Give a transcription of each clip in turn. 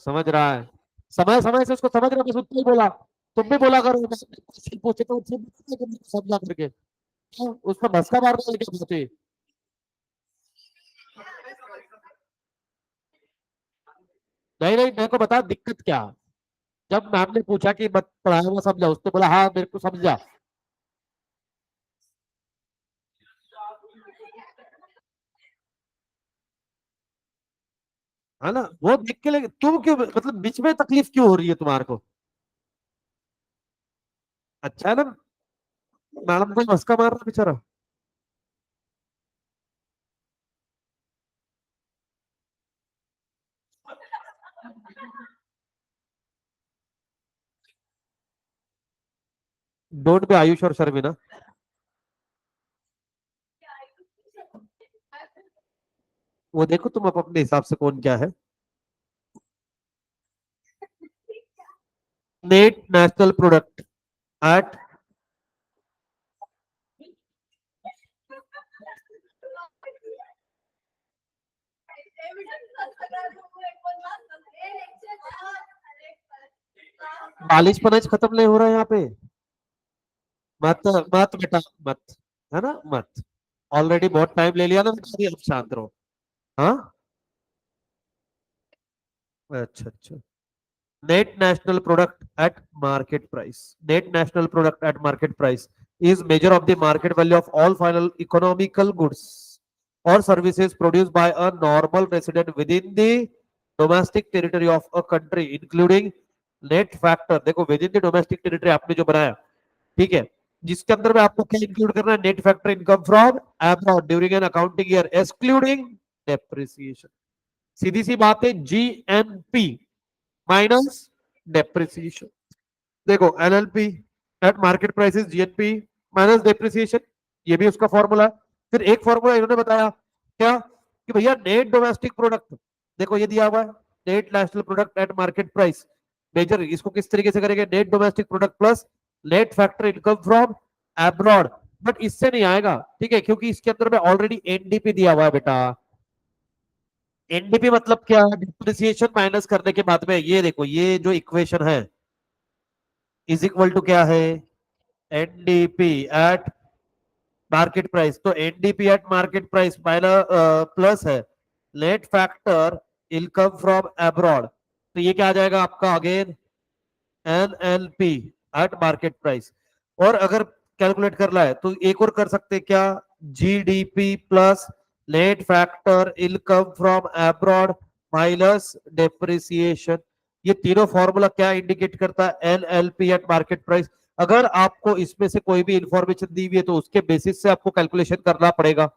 समझ रहा है, समय समय से उसको समझ रहा, बस उतना ही बोला। तुम भी बोला करो, क्वेश्चन पूछे तो उससे पूछना कि मुझे समझा करके। हाँ, उसमें भसका मारने वाली क्या बात है? नहीं नहीं, मेरे को बता दिक्कत क्या। जब मैम ने पूछा कि मत पढ़ाया हुआ समझा, उसने बोला हाँ मेरे को समझा। है ना, वो देख के लगे तुम क्यों, मतलब बीच में तकलीफ क्यों हो रही है तुम्हारे को? अच्छा है ना, मैडम को मस्का मार रहा बेचारा। डोंट बी आयुष और शर्मिना। वो देखो तुम अपने हिसाब से कौन क्या है। नेट नेशनल प्रोडक्ट एट, 42 खत्म नहीं हो रहा है यहाँ पे। मत मत बेटा, मत, है ना, मत। ऑलरेडी बहुत टाइम ले लिया ना बेटा, अभी अब शांत रहो। हाँ, अच्छा अच्छा। Net national product at market price. Net national product at market price is measure of the market value of all final economical goods or services produced by a normal resident within the domestic territory of a country, including net factor। देखो within the domestic territory आपने जो बनाया, ठीक है, जिसके अंदर में आपको क्या इंक्लूड करना है? Net factor income from abroad during an accounting year excluding depreciation. सीधी सी बात है, जीएनपी माइनस डेप्रिसिएशन। देखो NLP at market prices GNP minus depreciation, ये भी उसका फॉर्मूला है। फिर एक फॉर्मूला इन्होंने बताया क्या, कि भैया नेट डोमेस्टिक प्रोडक्ट, देखो ये दिया हुआ है, net national product at market price, measure इसको किस तरीके से करेंगे? Net domestic product plus net factor income from abroad. But इससे नहीं आएगा, ठीक है, क्योंकि इसके अंदर में ऑलरेडी एनडीपी दिया हुआ है बेटा। एनडीपी मतलब क्या? डिप्रिसिएशन माइनस करने के बाद में, ये देखो ये जो इक्वेशन है इज इक्वल टू क्या है? NDP at market price. तो NDP at market price minus plus है net factor income from abroad, तो ये क्या आ जाएगा आपका again? NLP at market price. और अगर कैलकुलेट करना है तो एक और कर सकते क्या? GDP plus net factor income from abroad minus depreciation. ये तीनों फॉर्मूला क्या इंडिकेट करता है? NLP at market price. अगर आपको इसमें से कोई भी इंफॉर्मेशन दी हुई है तो उसके बेसिस से आपको कैलकुलेशन करना पड़ेगा।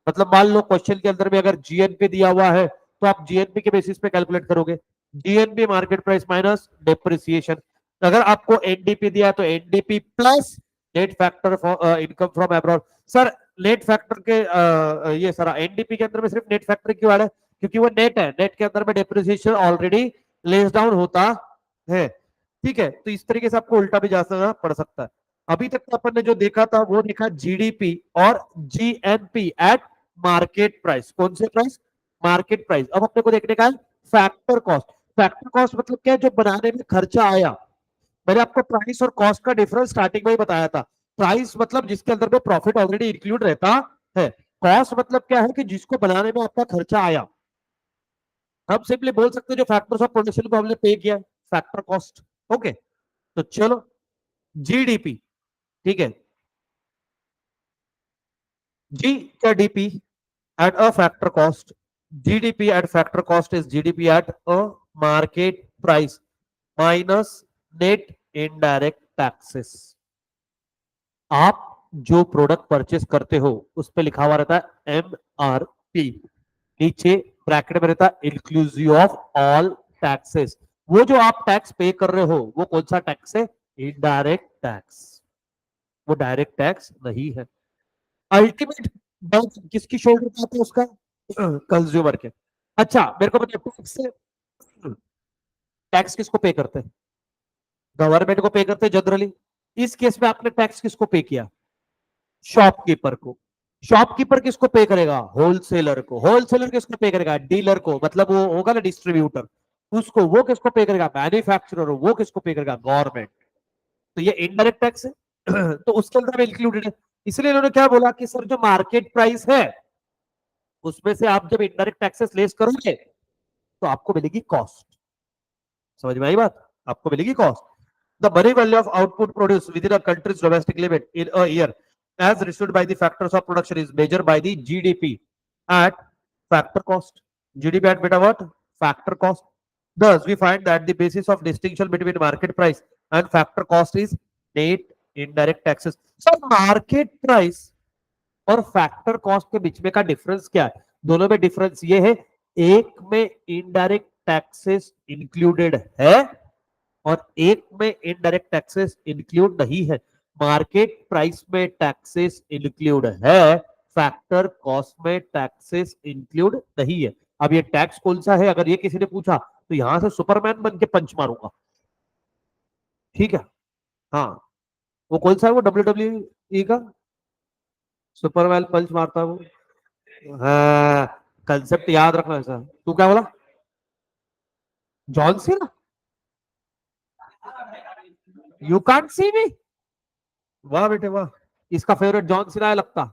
मतलब मान लो क्वेश्चन के अंदर में अगर जीएनपी दिया हुआ है तो आप जीएनपी के बेसिस पे कैलकुलेट करोगे, GNP market price minus depreciation. अगर आपको एनडीपी दिया तो NDP plus net factor income from abroad. Sir net factor के ये सर एनडीपी के अंदर में सिर्फ नेट फैक्टर क्यों आ रहा है? क्योंकि वो नेट है, नेट के अंदर में डेप्रिसिएशन ऑलरेडी लेस डाउन होता है। ठीक है, तो इस तरीके से आपको उल्टा भी जा सकता पड़ सकता है। अभी तक तो अपन ने जो देखा था वो देखा जीडीपी और जीएनपी एट मार्केट प्राइस। कौन से प्राइस? Market price. अब अपने को देखने का है फैक्टर कॉस्ट। फैक्टर कॉस्ट मतलब क्या है? जो बनाने में खर्चा आया। मैंने आपको प्राइस और कॉस्ट का डिफरेंस स्टार्टिंग में ही बताया था। प्राइस मतलब जिसके अंदर में प्रॉफिट ऑलरेडी इंक्लूड रहता है। कॉस्ट मतलब क्या है? कि जिसको बनाने में आपका खर्चा आया। हम सिंपली बोल सकते हैं जो फैक्टर्स ऑफ प्रोडक्शन को हमने पे किया, फैक्टर कॉस्ट। ओके, तो चलो जीडीपी, ठीक है, जी क्या DP at a factor cost, GDP at factor cost is GDP at a market price minus net indirect taxes। आप जो प्रोडक्ट परचेस करते हो उस पे लिखा हुआ रहता है MRP, नीचे ब्रैकेट में रहता है इंक्लूसिव ऑफ ऑल टैक्सेस। वो जो आप टैक्स पे कर रहे हो वो कौन सा टैक्स है? Indirect tax. वो डायरेक्ट टैक्स नहीं है। अल्टीमेट बर्डन किसकी शोल्डर पे आता है? उसका, कंज्यूमर के। अच्छा मेरे को बताओ, टैक्स टैक्स किसको पे करते हैं? गवर्नमेंट को पे करते हैं जनरली। इस केस में आपने टैक्स किसको पे किया? शॉपकीपर को। शॉपकीपर किसको पे करेगा? होलसेलर को। होलसेलर किसको पे करेगा? डीलर को, मतलब वो होगा ना डिस्ट्रीब्यूटर। उसको वो किसको पे करेगा? मैन्युफैक्चरर। वो किसको पे करेगा? गवर्नमेंट। तो ये इनडायरेक्ट टैक्स है। तो उसके अंदर में इंक्लूडेड है। इसलिए इन्होंने क्या बोला कि सर जो मार्केट प्राइस है उसमें से आप जब इनडायरेक्ट टैक्सेस लेस करोगे तो आपको मिलेगी कॉस्ट। समझ में आई बात? आपको मिलेगी cost. The money value of output produce with in a countries domestic limit in a year as received by the factors of production is measured by the GDP at factor cost. GDP at beta what? Factor cost. Thus, we find that the basis of distinction between market price and factor cost is net indirect taxes. So, market price और factor cost के बीच में का difference क्या है? दोनों में difference ये है, एक में इनडायरेक्ट टैक्सेस इंक्लूडेड है और एक में इनडायरेक्ट टैक्सेस इंक्लूड नहीं है। मार्केट प्राइस में टैक्सेस इंक्लूड है, फैक्टर कॉस्ट में टैक्सेस इंक्लूड नहीं है। अब ये टैक्स कौन सा है अगर ये किसी ने पूछा तो यहां से सुपरमैन बन के पंच मारूंगा। ठीक है? हाँ, वो कौन सा है? वो WWE का सुपरमैन पंच मारता है वो। हाँ, कंसेप्ट याद रखना ऐसा। तू क्या बोला? John Cena? You can't see me? वाह बेटे वाह, इसका फेवरेट जॉन सीना है लगता।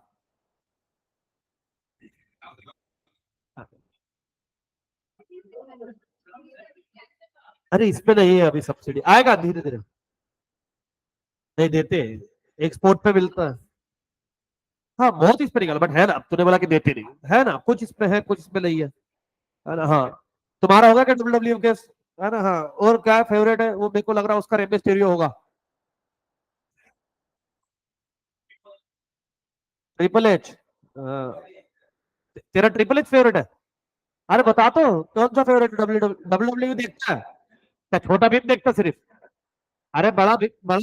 अरे इसमें नहीं है अभी सब्सिडी, आएगा धीरे धीरे। नहीं देते, एक्सपोर्ट पे मिलता है। हाँ बहुत इस पे निकल, बट है ना, अब तूने बोला कि देते नहीं है ना, कुछ इसमें है कुछ इसमें नहीं है ना? हाँ। तुम्हारा होगा क्या WWE केस? है ना? हाँ। और क्या फेवरेट है वो? मेरे को लग रहा है उसका रेम स्टेरियो होगा। Triple H? तेरा ट्रिपल एच फेवरेट है? अरे बता तो, कौन सा फेवरेट? डब्ल्यू देखता है क्या? छोटा भीम देखता सिर्फ? अरे बड़ा भीम, बड़ा,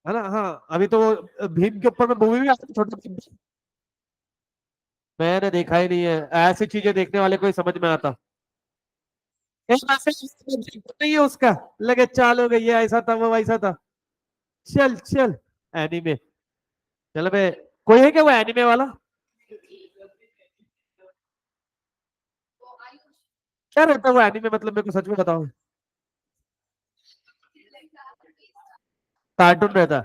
है ना? हाँ, अभी तो भीम के ऊपर में मूवी भी आती है, छोटा भीम। मैंने देखा ही नहीं है, ऐसी चीजें देखने वाले को ही समझ में आता। एक मैसेज नहीं है उसका, लगे चाल हो गई, ये ऐसा था वो वैसा था। चल चल, एनीमे। चल बे, कोई है क्या वो एनीमे वाला? क्या रहता है वो एनीमे, मतलब मेरे को सच में बताओ। कार्टून रहता है?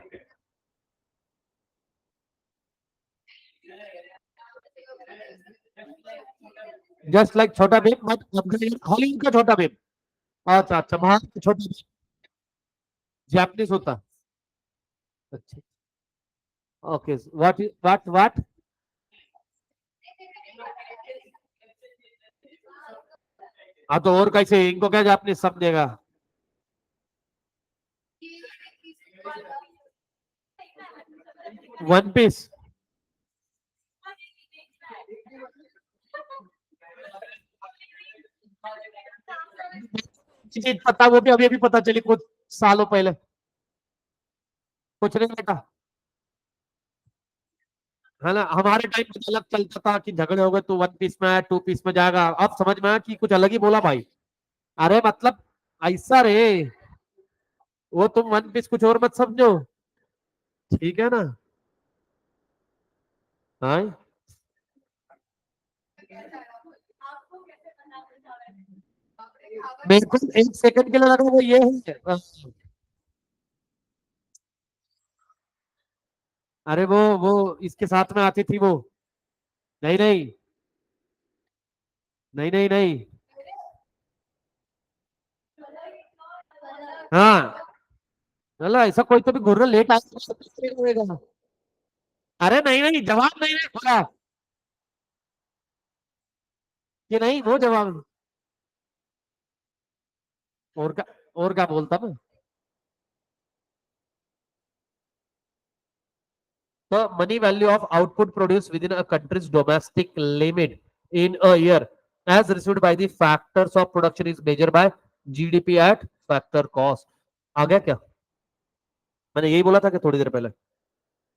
जस्ट लाइक छोटा भीम बट हॉलीवुड का छोटा भीम। अच्छा अच्छा, भारत का छोटा भीम जापानीज होता। अच्छा। Okay, what what what? हाँ तो और कैसे, इनको क्या जापानीज समझेगा? One piece? चीज पता, वो भी अभी अभी पता चली कुछ सालों पहले। कुछ नहीं बेटा, है ना? हमारे टाइम में अलग चलता था कि झगड़े हो गए तो वन पीस में टू पीस में जाएगा, अब समझ में आया कि कुछ अलग ही बोला भाई। अरे मतलब ऐसा रे, वो तुम वन पीस कुछ और मत समझो। ठीक है ना? हाँ, मेरे को एक सेकंड के लिए लगा वो ये है। अरे वो इसके साथ में आती थी वो। नहीं नहीं, नहीं नहीं नहीं। हाँ, चलो ऐसा कोई तो भी घूर लेट आएगा। अरे नहीं नहीं, जवाब नहीं है बोला कि नहीं, वो जवाब। और क्या? और क्या बोलता मैं? The money value of output produced within a country's domestic limit in a year, as received by the factors of production, is measured by GDP at factor cost. आ गया क्या? मैंने यही बोला था कि थोड़ी देर पहले।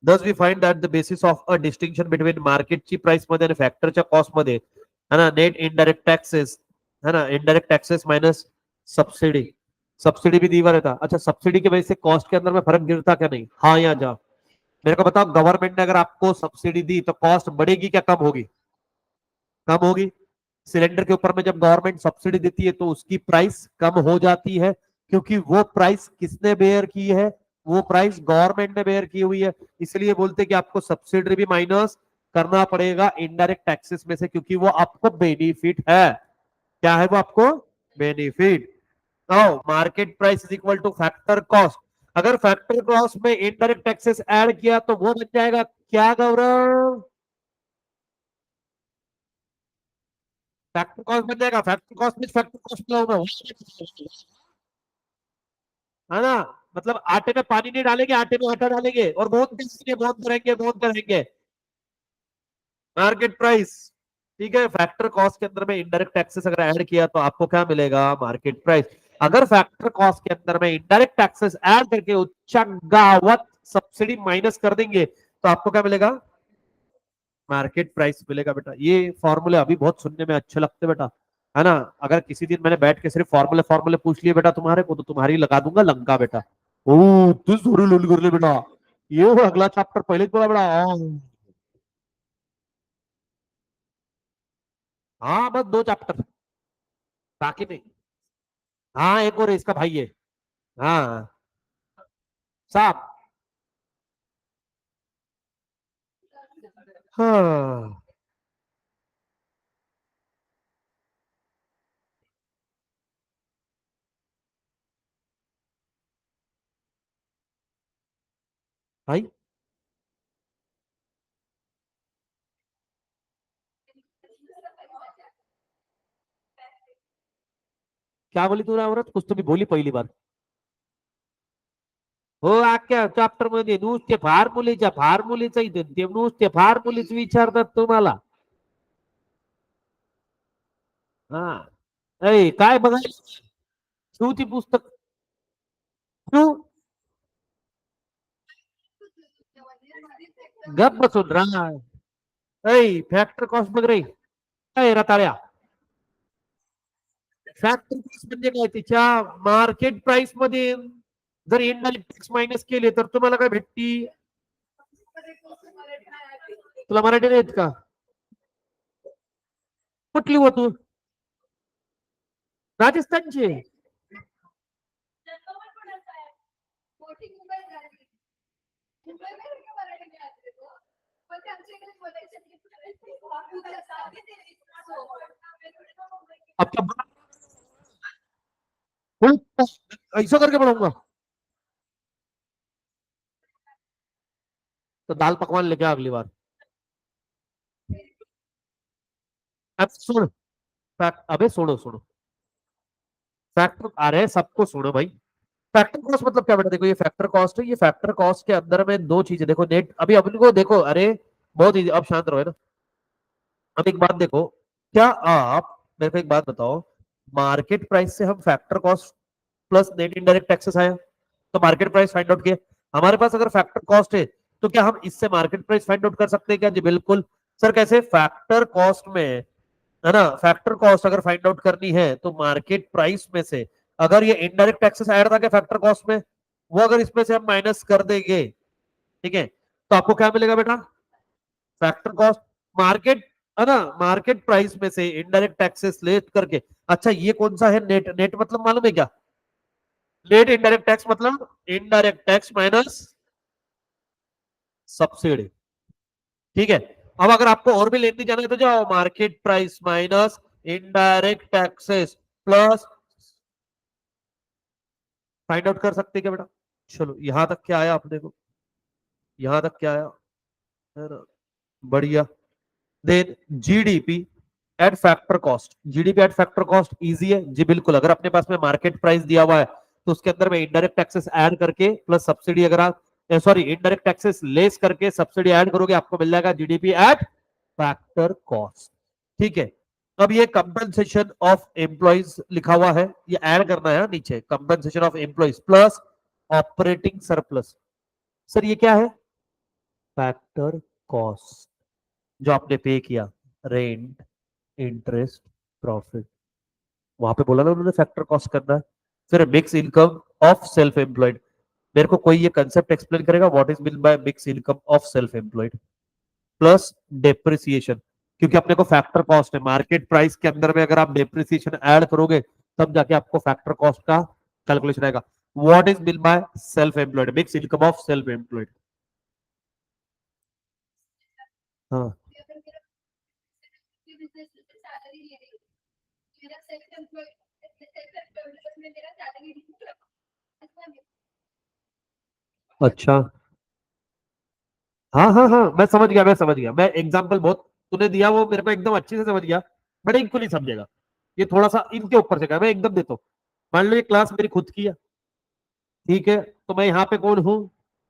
Thus we find that the basis of a distinction between market ची प्राइस मध्ये आणि फॅक्टरच्या कॉस्ट मध्ये, है ना, नेट इनडायरेक्ट टॅक्सेस, है ना, indirect taxes minus subsidy. Subsidy भी दीवा रहता। अच्छा, सब्सिडी की वजह से कॉस्ट के अंदर में फर्क गिरता क्या? नहीं? हाँ या जा? मेरे को बताओ, गवर्नमेंट ने अगर आपको सब्सिडी दी तो कॉस्ट बढ़ेगी क्या कम होगी? कम होगी। सिलेंडर के ऊपर में जब गवर्नमेंट सब्सिडी देती है तो उसकी प्राइस कम हो जाती है, क्योंकि वो प्राइस किसने बेयर की है, वो प्राइस गवर्नमेंट ने बेयर की हुई है। इसलिए बोलते हैं कि आपको सब्सिडी भी माइनस करना पड़ेगा इनडायरेक्ट टैक्सेस में से, क्योंकि वो आपको बेनिफिट है। क्या है वो आपको benefit. Market price is equal two factor cost. अगर फैक्टर कॉस्ट में इनडायरेक्ट टैक्सेस ऐड किया तो वो बन जाएगा क्या गौरव, फैक्टर कॉस्ट बन जाएगा। फैक्टर कॉस्ट में फैक्टर कॉस्ट है ना, मतलब आटे में पानी नहीं डालेंगे, आटे में आटा डालेंगे और बहुत करेंगे बहुत करेंगे। मार्केट प्राइस, ठीक है। फैक्टर कॉस्ट के अंदर में इनडायरेक्ट टैक्सेस अगर ऐड किया तो आपको क्या मिलेगा, मार्केट प्राइस। अगर फैक्टर कॉस्ट के अंदर में इनडायरेक्ट टैक्सेस ऐड करके उच्चांगावत सब्सिडी माइनस कर देंगे तो आपको क्या मिलेगा, मार्केट प्राइस मिलेगा। बेटा ये फॉर्मूले अभी बहुत सुनने में अच्छे लगते बेटा, है ना। अगर किसी दिन मैंने बैठ के सिर्फ फॉर्मूले फॉर्मूले पूछ लिए बेटा तुम्हारे को, तो तुम्हारी लगा दूंगा लंका बेटा। ओ तू जोरी लोल कर ले बेटा, ये वो अगला चैप्टर पहले तो बड़ा। हाँ बस 2 चैप्टर, बाकी नहीं। हाँ एक और है, इसका भाई है। हाँ साहब। हाँ भाई, क्या बोली तू औरत, कुछ तो भी बोली पहिली बार। हो अख्ख्या चॅप्टर मध्ये नुसते फार्मुलेच्या इथे ते नुसते फार्मुलेच विचारतात तुम्हाला। हा ऐ काय बघायला तू ती पुस्तक तू गप बसून राहा। ऐ फॅक्टर कॉस्ट बघ रे, काय रताळ्या, फॅक्टर कॉस्ट म्हणजे काय, तिच्या मार्केट प्राइस मध्ये जर इनडायरेक्ट टॅक्स मायनस केले तर तुम्हाला काय भेटती। तुला मराठी नाही येत का, कुठली हो तू, राजस्थानची। अब क्या ऐसा करके पढ़ाऊंगा, तो दाल पकवान लेके आ अगली बार। अब सुन, अबे सुनो सुनो, फैक्टर अरे सबको सुनो भाई। फैक्टर कॉस्ट मतलब क्या बेटा, देखो ये फैक्टर कॉस्ट है, ये फैक्टर कॉस्ट के अंदर में 2 चीजें देखो, नेट अभी अपन को देखो, अरे बहुत इजी, अब शांत रहो है ना। अब एक बात देखो, क्या आप मेरे को एक बात बताओ, मार्केट प्राइस से हम factor cost plus net indirect taxes आया, तो मार्केट प्राइस फाइंड आउट किया। हमारे पास अगर फैक्टर कॉस्ट है तो क्या हम इससे मार्केट प्राइस फाइंड आउट कर सकते हैं क्या, जी बिल्कुल। सर कैसे, फैक्टर कॉस्ट में, है ना, फैक्टर कॉस्ट अगर फाइंड आउट करनी है तो मार्केट प्राइस में से अगर ये इनडायरेक्ट टैक्सेस ऐड था क्या फैक्टर कॉस्ट में, वो अगर इसमें से हम माइनस कर देंगे, ठीक है, तो आपको क्या मिलेगा बेटा, फैक्टर कॉस्ट। मार्केट, है ना, मार्केट प्राइस में से इनडायरेक्ट टैक्सेस लेट करके। अच्छा ये कौन सा है, नेट, नेट मतलब मालूम है क्या, नेट इनडायरेक्ट टैक्स मतलब इनडायरेक्ट टैक्स माइनस सब्सिडी, ठीक है। अब अगर आपको और भी लेने जाना है तो जाओ, market price minus indirect taxes plus, find out कर सकते हैं क्या बेटा। चलो यहां तक क्या आया आप देखो, यहां तक क्या आया, है ना, बढ़िया। Then GDP at factor cost, GDP at factor cost easy है जी बिल्कुल। अगर अपने पास में मार्केट प्राइस दिया हुआ है तो उसके अंदर में इनडायरेक्ट टैक्सेस ऐड करके प्लस सब्सिडी, अगर आप सॉरी इनडायरेक्ट टैक्सेस लेस करके सब्सिडी ऐड करोगे आपको मिल जाएगा जीडीपी एट फैक्टर कॉस्ट, ठीक है। अब ये कंपनसेशन ऑफ एम्प्लॉइज लिखा हुआ है, ये ऐड करना है नीचे, compensation of employees plus operating surplus. Sir ये क्या है, फैक्टर कॉस्ट जो आपने पे किया, रेंट, इंटरेस्ट, प्रॉफिट, वहां पे बोला ना उन्होंने फैक्टर कॉस्ट करना है। फिर mix income of self employed, मेरे को कोई ये कंसेप्ट एक्सप्लेन करेगा what is mean by mix income of self employed, plus depreciation. क्योंकि अपने को फैक्टर कॉस्ट है, मार्केट प्राइस के अंदर में अगर आप डेप्रिसिएशन ऐड करोगे तब जाके आपको फैक्टर कॉस्ट का कैलकुलेशन आएगा। What is bill by self employed, mix income of self employed. हाँ अच्छा, हाँ हाँ हाँ, मैं समझ गया, मैं समझ गया, मैं एग्जांपल बहुत तूने दिया वो मेरे को एकदम अच्छे से समझ गया, बट इनको नहीं समझेगा, ये थोड़ा सा इनके ऊपर से, मैं एकदम देता हूँ। मान लो ये क्लास मेरी खुद की है, ठीक है, तो मैं यहाँ पे कौन हूँ,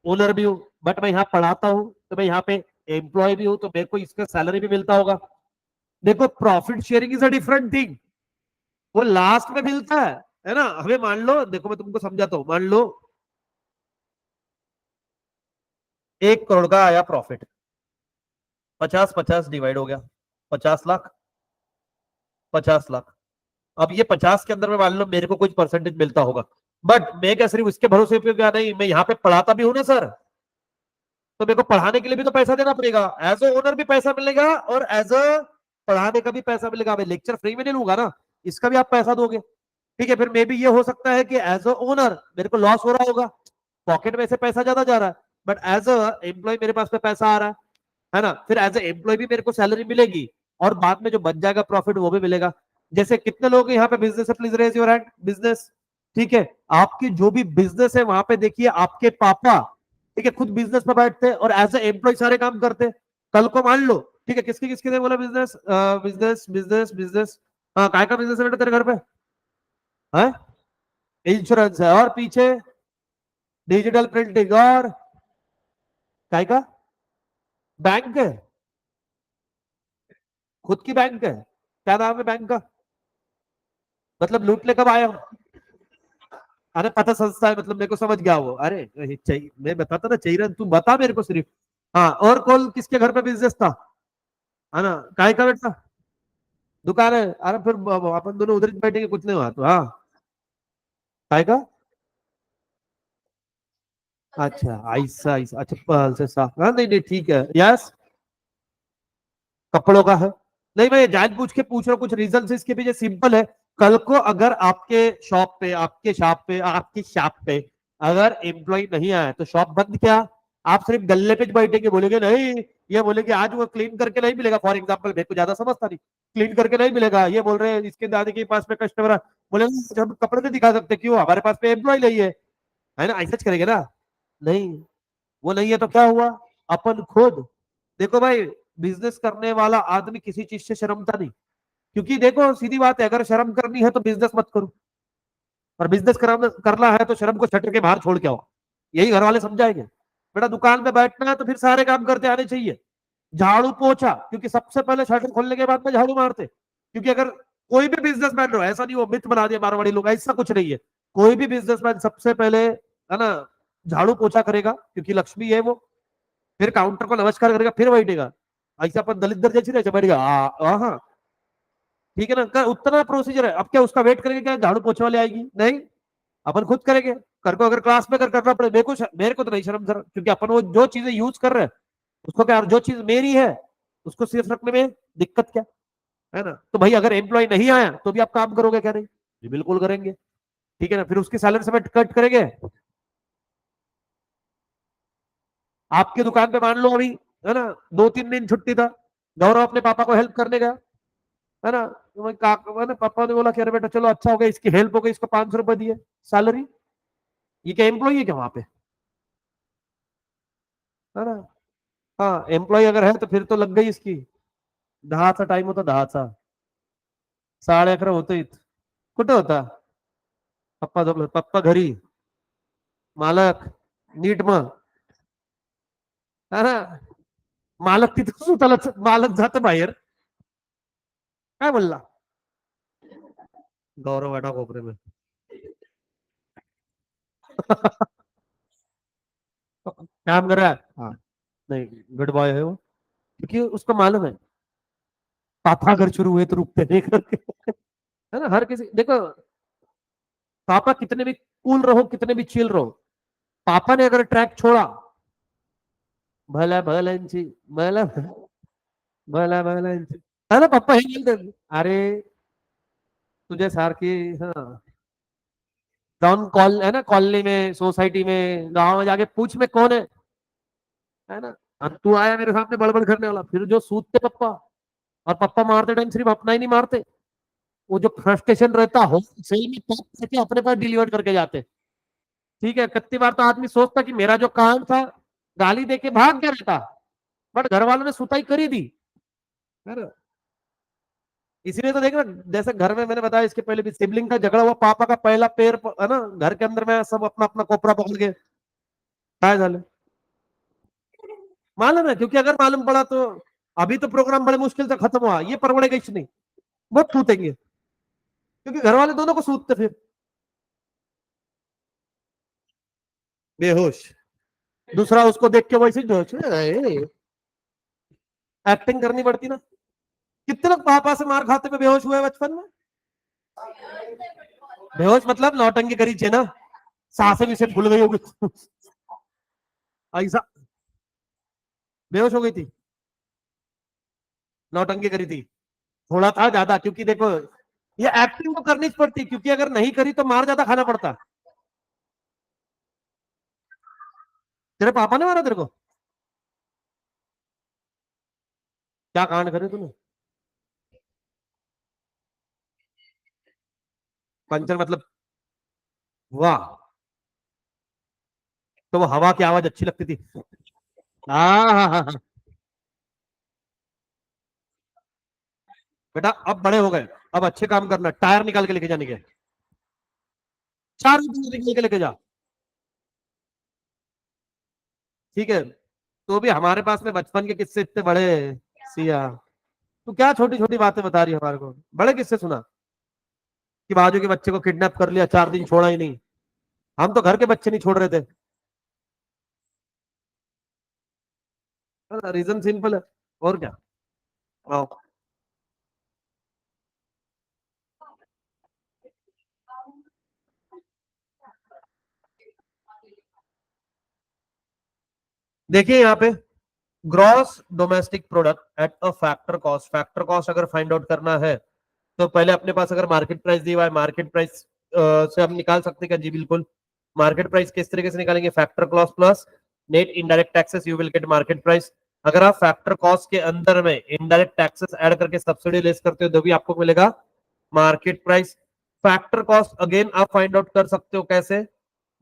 ओनर भी हूँ, बट मैं यहाँ पढ़ाता हूँ, तो मैं यहाँ पे एम्प्लॉय भी हूँ, तो मेरे को इसका सैलरी भी मिलता होगा। देखो profit sharing is a different thing, वो लास्ट में मिलता है ना। हमें मान लो, देखो मैं तुमको समझाता हूँ, मान लो 1 करोड़ का आया प्रॉफिट, 50-50 डिवाइड हो गया, 50 लाख, 50 लाख। अब ये 50 के अंदर में मान लो मेरे को कुछ परसेंटेज मिलता होगा, बट मैं क्या सिर्फ उसके भरोसे पे क्या, नहीं मैं यहाँ पे पढ़ाता भी हूँ ना सर, तो मेरे को पढ़ाने के लिए भी तो पैसा देना पड़ेगा, एज ए ओनर भी पैसा मिलेगा और एज अ पढ़ाने का भी पैसा मिलेगा। मैं लेक्चर फ्री में नहीं लूंगा ना, इसका भी आप पैसा दोगे। ठीक है, फिर मे भी ये हो सकता है कि एज अ ओनर मेरे को लॉस हो रहा होगा, पॉकेट में से पैसा ज्यादा जा रहा है, बट एज अ एम्प्लॉय मेरे पास में पैसा आ रहा है ना, फिर एज ए एम्प्लॉय भी मेरे को सैलरी मिलेगी, और बाद में जो बच जाएगा प्रॉफिट वो भी मिलेगा। जैसे कितने लोग यहाँ पे बिजनेस है, please raise your hand, business, ठीक है, आपकी जो भी बिजनेस है वहां पे देखिए आपके पापा, ठीक है, खुद बिजनेस पे बैठते हैं और एज ए एम्प्लॉय सारे काम करते हैं। कल को मान लो, ठीक है, किसके किसके ने बोला बिजनेस, बिजनेस बिजनेस बिजनेस, हाँ काय का बिजनेस है बेटा तेरे घर पे है, इंश्योरेंस है, और पीछे डिजिटल प्रिंटिंग, और काय का बैंक है, खुद की बैंक है, क्या नाम है बैंक का, मतलब लूटने कब आया हूं? अरे पता संस्था है, मतलब मेरे को समझ गया वो, अरे चाहिए मैं बताता ना, चाहिए तू बता मेरे को सिर्फ। हाँ, और कौन किसके घर पे बिजनेस था, है ना, काय का बेटा, दुकान है, अरे फिर अपन दोनों उधर ही बैठेंगे, कुछ नहीं हुआ तो, हाँ काय का, अच्छा ऐसा ऐसा, अच्छा से साफ, हाँ नहीं नहीं ठीक है, यस, कपड़ों का है। नहीं मैं जान पूछ के पूछ रहा हूँ, कुछ रीजन इसके पीछे सिंपल है। कल को अगर आपकी शॉप पे अगर एम्प्लॉय नहीं आया तो शॉप बंद, क्या आप सिर्फ गल्ले पे बैठेंगे, बोलेंगे नहीं, ये बोलेंगे आज वो क्लीन करके नहीं मिलेगा, फॉर एग्जाम्पल मेरे को ज्यादा समझता नहीं, क्लीन करके नहीं मिलेगा, ये बोल रहे हैं इसके दादी के पास में कस्टमर बोलेंगे हम कपड़े नहीं दिखा सकते, क्यों, हमारे पास में एम्प्लॉय नहीं है ना, ऐसा करेंगे ना, नहीं, वो नहीं है तो क्या हुआ, अपन खुद, देखो भाई, बिजनेस करने वाला आदमी किसी चीज से शर्मता नहीं, क्योंकि देखो सीधी बात है, अगर शर्म करनी है तो बिजनेस मत करो, और बिजनेस करना है तो शर्म को शटर के बाहर छोड़ के आओ, यही घर वाले समझाएंगे। बेटा दुकान पे बैठना है तो फिर सारे काम करते आने चाहिए, झाड़ू पोछा, क्योंकि सबसे पहले शटर खोलने के बाद में झाड़ू मारते, क्योंकि अगर कोई भी बिजनेसमैन रहो, ऐसा नहीं वो मिथ बना दिया मारवाड़ी लोग, ऐसा कुछ नहीं है, कोई भी बिजनेसमैन सबसे पहले, है ना, झाड़ू पोछा करेगा, क्योंकि लक्ष्मी है वो, फिर काउंटर को नमस्कार करेगा, फिर बैठेगा, ऐसा अपन दलित जैसी नहीं बैठेगा, हाँ ठीक है ना, उतना प्रोसीजर है, अब क्या उसका वेट करेंगे, क्या झाड़ू पोछे वाले आएगी, नहीं, अपन खुद करेंगे। कर को अगर क्लास में करना पड़े, मेरे को तो नहीं शर्म सर, क्योंकि अपन वो जो चीजें यूज कर रहे हैं उसको क्या, जो चीज मेरी है उसको सेफ रखने में दिक्कत क्या, है ना, तो भाई अगर एम्प्लॉय नहीं आया तो भी आप काम करोगे क्या, नहीं जी बिल्कुल करेंगे, ठीक है ना, फिर उसकी सैलरी से कट करेंगे। आपकी दुकान पे मान लो अभी, है ना, 2-3 दिन छुट्टी था, गौरव अपने पापा को हेल्प करने गया, है ना, तो है ना, पापा ने बोला कि अरे बेटा चलो अच्छा हो गया, इसकी हेल्प हो गई, इसको 500 रुपए दिए सैलरी, ये क्या एम्प्लॉय है क्या वहां पे, है ना, हाँ एम्प्लॉय अगर है तो फिर तो लग गई इसकी, 10चा टाइम होता, 10चा 11:30 होते, कुठे होता पप्पा, झोपले पप्पा घरी, मालक नीट मग, है ना, मालक तिथं सुताला, मालक जात बाहेर, काय बोलला गौरव वाटा कोपरे में काम कर रहा है, हाँ नहीं, गुड बॉय है वो, क्योंकि उसको मालूम है पापा अगर शुरू हुए तो रुकते नहीं करके, है ना, हर किसी देखो, पापा कितने भी कूल रहो, कितने भी चिल रहो, पापा ने अगर ट्रैक छोड़ा, भला भला भला, बोला बोला है ना पप्पा हे बोलते अरे तुझे सारखी हाँ डाउन कॉल है ना कॉलोनी में सोसाइटी में गांव में जाके पूछ में कौन है ना। अब तू आया मेरे सामने बड़बड़ करने वाला फिर जो सूदते पप्पा और पप्पा मारते टाइम सिर्फ अपना ही नहीं मारते वो जो फ्रस्ट्रेशन रहता हो सही में पैक करके अपने पास डिलीवर करके जाते। ठीक है कितनी बार तो आदमी सोचता कि मेरा जो काम था गाली दे के भाग गया रहता बट घर वालों ने सुताई करी दी है ना। इसीलिए तो देख ना जैसे घर में मैंने बताया इसके पहले भी सिबलिंग का झगड़ा हुआ पापा का पहला पैर है ना घर के अंदर में सब अपना अपना कोपरा पकड़ के काय झाले मालूम है क्योंकि अगर मालूम पड़ा तो अभी तो प्रोग्राम बड़े मुश्किल से खत्म हुआ ये परवड़ेगा ही नहीं बहुत सूतेंगे क्योंकि घर वाले दोनों को सूतते फिर बेहोश दूसरा उसको देख के वैसे जोश एक्टिंग करनी पड़ती ना। कितने लोग पापा से मार खाते हुए बेहोश हुए बचपन में। बेहोश मतलब नौटंकी करी छे ना सांसें भी से फूल गई होगी ऐसा बेहोश हो गई थी नौटंकी करी थी थोड़ा था ज्यादा क्योंकि देखो ये एक्टिंग तो करनी पड़ती क्योंकि अगर नहीं करी तो मार ज्यादा खाना पड़ता। तेरे पापा ने मारा तेरे को क्या कांड करे तूने। पंचर मतलब वाह तो वो हवा की आवाज अच्छी लगती थी। हाँ हाँ हाँ हाँ। बेटा अब बड़े हो गए अब अच्छे काम करना टायर निकाल के लेके जाने के 4 रुपये निकाल के लेके जा। ठीक है तो भी हमारे पास में बचपन के किस्से इतने बड़े सिया तू क्या छोटी छोटी बातें बता रही है हमारे को बड़े किस्से सुना कि बाजू के बच्चे को किडनैप कर लिया 4 दिन छोड़ा ही नहीं। हम तो घर के बच्चे नहीं छोड़ रहे थे। रीजन सिंपल है और क्या। आओ। देखिए यहाँ पे gross domestic product at a factor cost अगर फाइंड आउट करना है तो पहले अपने पास अगर मार्केट प्राइस दी हुआ है मार्केट प्राइस से हम निकाल सकते हैं क्या जी बिल्कुल। मार्केट प्राइस किस तरीके से निकालेंगे factor cost plus net indirect taxes you will get market price. अगर आप फैक्टर कॉस्ट के अंदर में इनडायरेक्ट टैक्सेस ऐड करके सब्सिडी लेस करते हो तो भी आपको मिलेगा market price. Factor cost again आप फाइंड आउट कर सकते हो कैसे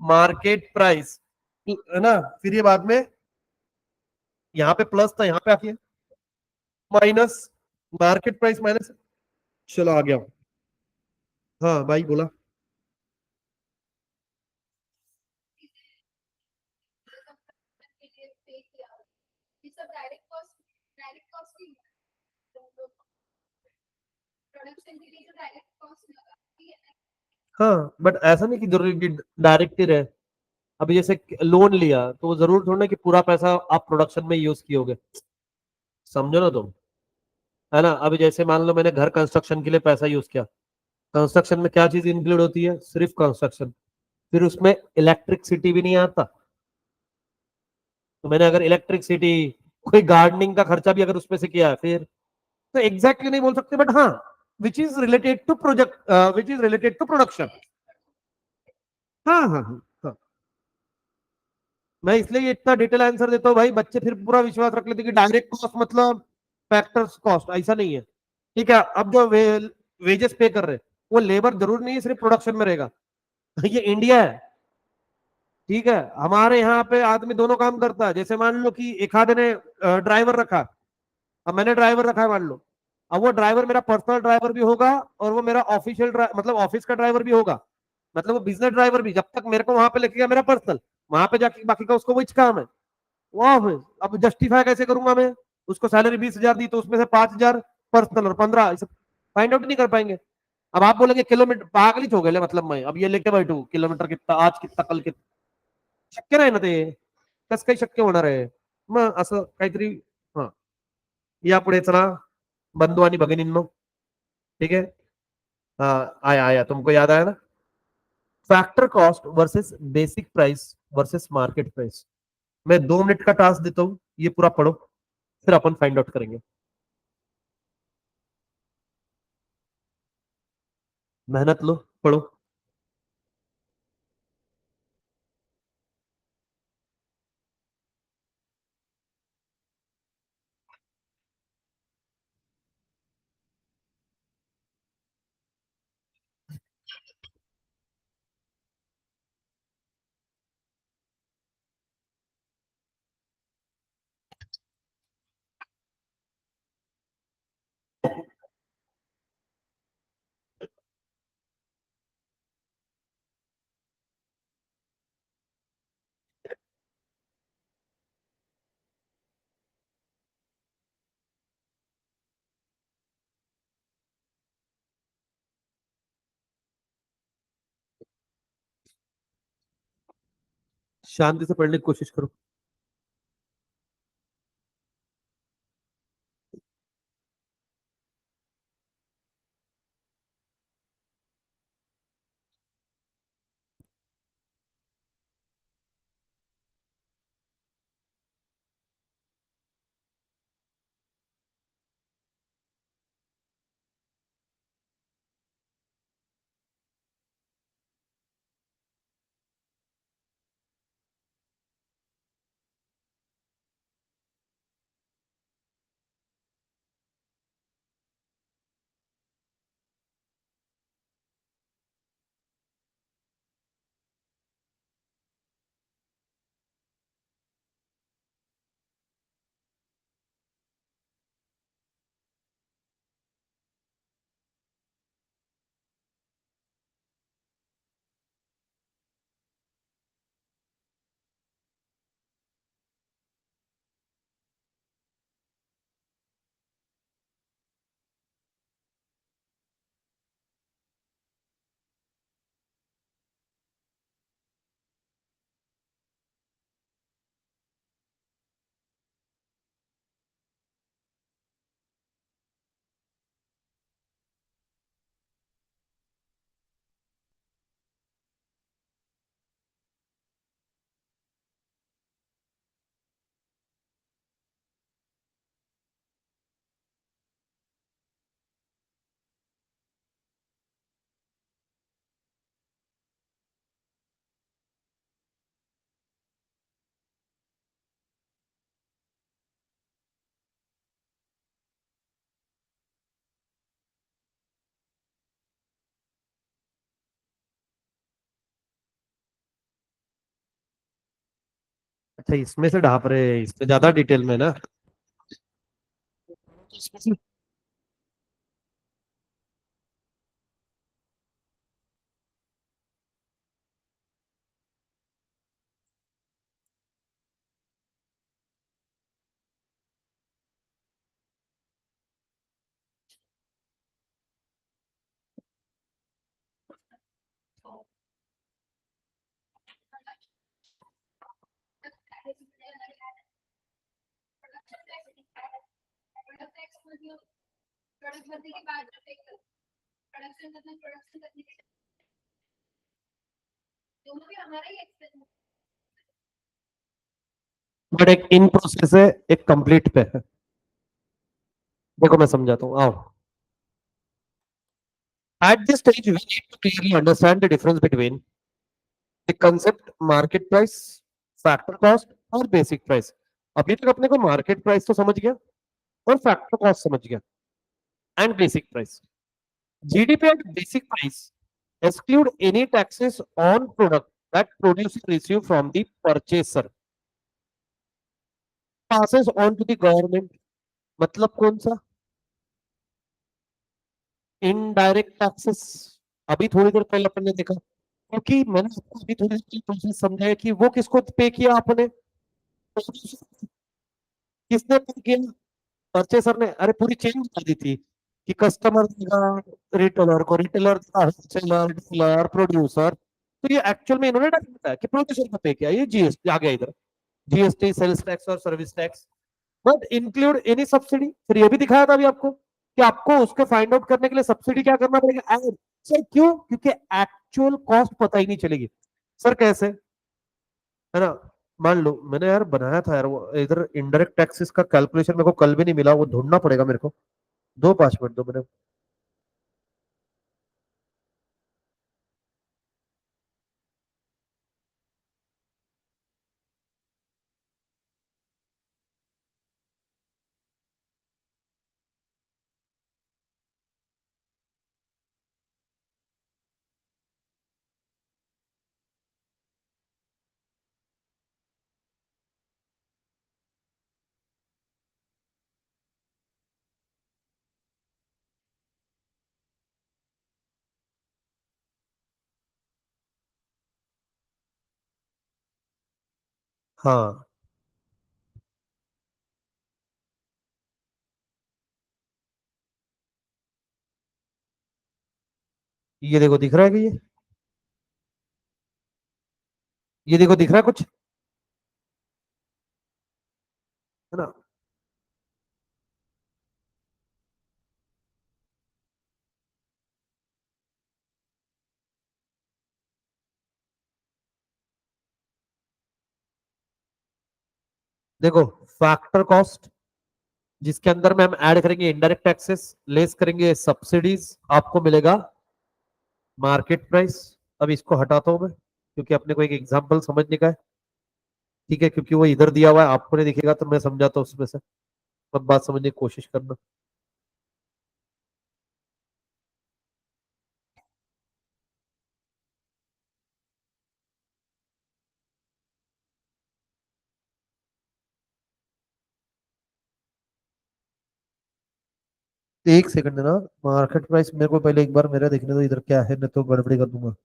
मार्केट प्राइस है ना फिर ये बाद में यहाँ पे प्लस था यहाँ पे आके माइनस मार्केट प्राइस माइनस चलो आ गया। हाँ भाई बोला। हाँ बट ऐसा नहीं कि जरूरी कि डायरेक्ट ही रहे। अभी जैसे लोन लिया तो वो जरूर थोड़ा ना कि पूरा पैसा आप प्रोडक्शन में यूज कियोगे समझो ना तुम है ना। अभी जैसे मान लो मैंने घर कंस्ट्रक्शन के लिए पैसा यूज किया कंस्ट्रक्शन में क्या चीज इंक्लूड होती है सिर्फ कंस्ट्रक्शन फिर उसमें इलेक्ट्रिसिटी भी नहीं आता। तो मैंने अगर इलेक्ट्रिसिटी कोई गार्डनिंग का खर्चा भी अगर उसमें से किया है फिर तो एग्जैक्टली नहीं बोल सकते बट हाँ which is related to project which is related to production. हाँ हाँ हाँ हाँ। मैं इसलिए इतना डिटेल आंसर देता हूँ भाई बच्चे फिर पूरा विश्वास रख लेते कि डायरेक्ट कॉस्ट मतलब फैक्टर्स कॉस्ट ऐसा नहीं है। ठीक है अब जो वेजेस पे कर रहे हैं वो लेबर जरूर नहीं है सिर्फ प्रोडक्शन में रहेगा ये इंडिया है। ठीक है हमारे यहाँ पे आदमी दोनों काम करता है जैसे मान लो कि एक आधे ने ड्राइवर रखा अब मैंने ड्राइवर रखा है मान लो अब वो ड्राइवर मेरा पर्सनल ड्राइवर भी होगा और वो मेरा ऑफिशियल मतलब ऑफिस का ड्राइवर भी होगा मतलब वो बिजनेस ड्राइवर भी जब तक मेरे को वहां पे लेके गया मेरा पर्सनल वहां पे जाके बाकी का उसको वो काम है वाह भाई अब जस्टिफाई कैसे करूंगा मैं उसको सैलरी 20,000 दी तो उसमें से 5,000 पर्सनल और 15 फाइंड आउट नहीं कर पाएंगे। अब आप बोलेंगे किलोमीटर पागल हो गए मतलब मैं अब ये लेके बैठू किलोमीटर कितना आज कितना कल कितना शक्य नाही ना ते कसं काही शक्य होणार आहे मग असं काहीतरी हा या पुढे चला बंधू आणि भगिनींनो ठीक है हाँ आया आया तुमको याद आया ना factor cost versus basic price versus market price. मैं 2 मिनट का टास्क देता हूँ ये पूरा पढ़ो फिर अपन फाइंड आउट करेंगे। मेहनत लो, पढ़ो। शांति से पढ़ने की कोशिश करो। अच्छा, इसमें से ढाप रहे हैं, इसमें ज्यादा डिटेल में ना। बट एक इन प्रोसेस है, एक कंप्लीट पे है। देखो मैं समझाता हूँ, आओ। At this stage, we need to clearly understand the difference between the concept market price, factor cost और basic price। अभी तक अपने को मार्केट प्राइस तो समझ गया और फैक्टर कॉस्ट समझ गया and basic price. GDP at basic price exclude any taxes on product that producer receive from the purchaser passes on to the government। मतलब कौन सा? Indirect taxes. अभी थोड़ी देर पहले अपन ने देखा, क्योंकि मैंने आपको अभी थोड़ी देर प्रोसेस समझाया कि वो किसको पे किया आपने, किसने पे किया? परचेसर ने। अरे पूरी चेन बता दी थी कि कस्टमर देगा रिटेलर को, रिटेलर देगा होलसेलर, डीलर, प्रोड्यूसर। तो ये एक्चुअल में इन्होंने डायरेक्ट बताया कि प्रोड्यूसर को पे किया, ये जीएसटी आ गया इधर। जीएसटी, सेल्स टैक्स और service tax. But include any subsidy, फिर ये भी दिखाया था अभी आपको कि आपको उसके फाइंड आउट करने के लिए सब्सिडी क्या करना पड़ेगा, ऐड। सर क्यों? क्योंकि एक्चुअल कॉस्ट पता ही नहीं चलेगी। सर कैसे? है ना? मान लो मैंने यार बनाया था यार, वो इधर इनडायरेक्ट टैक्सेस का कैलकुलेशन मेरे को कल भी नहीं मिला, वो ढूंढना पड़ेगा मेरे को। दो 5 मिनट दो मैंने। हाँ, ये देखो दिख रहा है कि ये देखो दिख रहा है कुछ, है ना। देखो, फैक्टर कॉस्ट, जिसके अंदर में हम ऐड करेंगे इनडायरेक्ट टैक्सेस, लेस करेंगे सब्सिडीज, आपको मिलेगा मार्केट प्राइस। अब इसको हटाता हूं मैं, क्योंकि अपने को एक एग्जांपल समझने का है। ठीक है, क्योंकि वो इधर दिया हुआ है, आपको नहीं दिखेगा तो मैं समझाता हूँ उसमें से। अब बात समझने की कोशिश करना। एक सेकंड ना, मार्केट प्राइस मेरे को पहले एक बार मेरा देखने दो, इधर क्या है, मैं तो गड़बड़ी कर दूंगा।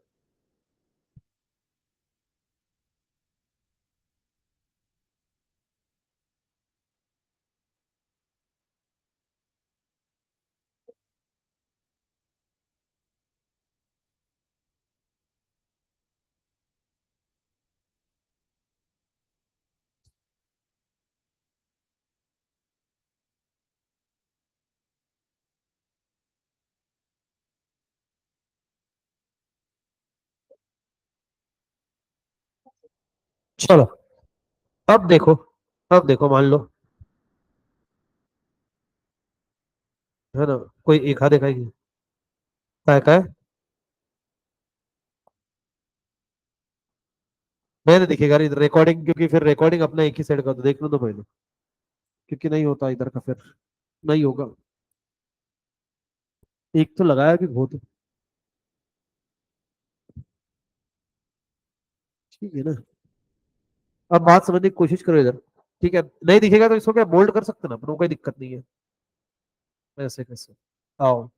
चलो, अब देखो, अब देखो, मान लो, है ना, कोई एक हाथ दिखाएगी, का है, मैंने दिखेगा इधर रिकॉर्डिंग, क्योंकि फिर रिकॉर्डिंग अपना एक ही साइड का, तो देख लो तो पहले, क्योंकि नहीं होता इधर का फिर, नहीं होगा। एक तो लगाया कि बहुत, ठीक है ना। अब बात समझने की कोशिश करो इधर। ठीक है, नहीं दिखेगा तो इसको क्या बोल्ड कर सकते ना अपन, कोई दिक्कत नहीं है। ऐसे कैसे, आओ,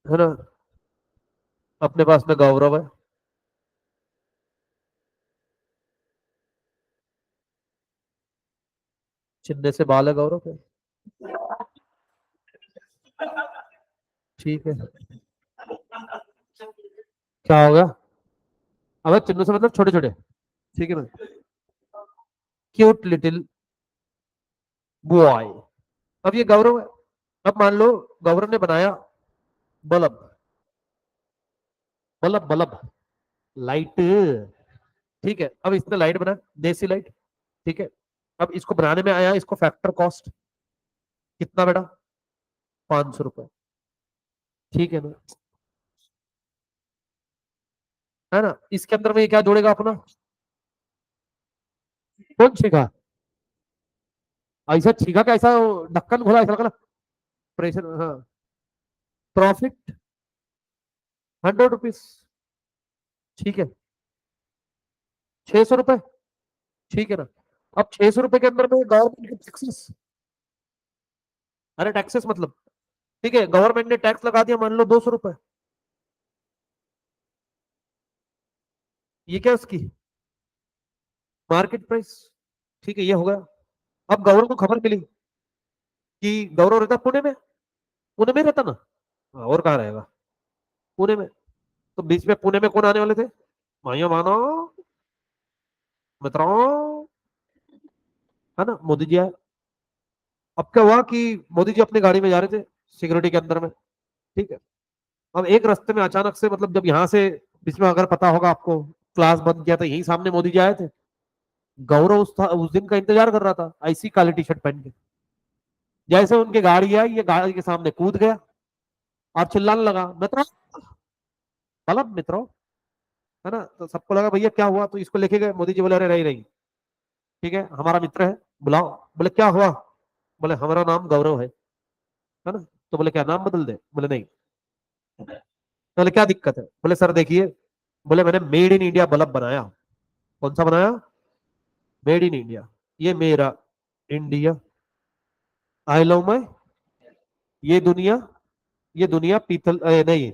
है ना, अपने पास में गौरव है, चिन्ह से बाल है गौरव के, ठीक है, क्या होगा, अब चिन्ह से मतलब छोटे छोटे, ठीक है ना, क्यूट लिटिल बॉय। अब ये गौरव है। अब मान लो गौरव ने बनाया बल्ब, बल्ब बल्ब, लाइट, ठीक है। अब इसने लाइट बनाया, देसी लाइट, ठीक है। अब इसको बनाने में आया, इसको फैक्टर कॉस्ट कितना बेटा, 500 रुपए, ठीक है ना, है ना। इसके अंदर में ये क्या जोड़ेगा अपना, कौन छीका, ऐसा छीका का ऐसा ढक्कन खोला ऐसा लगा, प्रेशर, हाँ, प्रॉफिट 100 रुपीज, ठीक है, 600 रुपए, ठीक है ना। अब 600 रुपए के अंदर में गवर्नमेंट के टैक्सेस, अरे टैक्सेस मतलब, ठीक है, गवर्नमेंट ने टैक्स लगा दिया, मान लो 200 रुपए, ये क्या उसकी मार्केट प्राइस, ठीक है, ये हो गया। अब गौरव को खबर मिली कि गौरव रहता पुणे में, पुणे में रहता ना, हाँ, और कहाँ रहेगा, पुणे में। तो बीच में पुणे में कौन आने वाले थे, भाइयों बहनों, मित्रों, है ना, मोदी जी आए। अब क्या हुआ कि मोदी जी अपनी गाड़ी में जा रहे थे, सिक्योरिटी के अंदर में, ठीक है। अब एक रास्ते में अचानक से, मतलब जब यहाँ से, बीच में अगर पता होगा आपको, क्लास बंद किया था, यही सामने मोदी जी आए थे। गौरव उस दिन का इंतजार कर रहा था, ऐसी काली टी शर्ट पहन के। जैसे उनकी गाड़ी आई, ये गाड़ी के सामने कूद गया और चिल्लाने लगा, मित्रों, मतलब मित्रों, है ना। तो सबको लगा भैया क्या हुआ, तो इसको लेके गए, मोदी जी बोले अरे नहीं नहीं, ठीक है, हमारा मित्र है, बुलाओ। बोले क्या हुआ, बोले हमारा नाम गौरव है ना। तो बोले क्या नाम बदल दे, बोले नहीं। तो बोले क्या दिक्कत है, बोले सर देखिए, बोले मैंने मेड इन इंडिया बल्ब बनाया। कौन सा बनाया, मेड इन इंडिया, ये मेरा इंडिया, आई लव माई, ये दुनिया, ये दुनिया पीतल नहीं,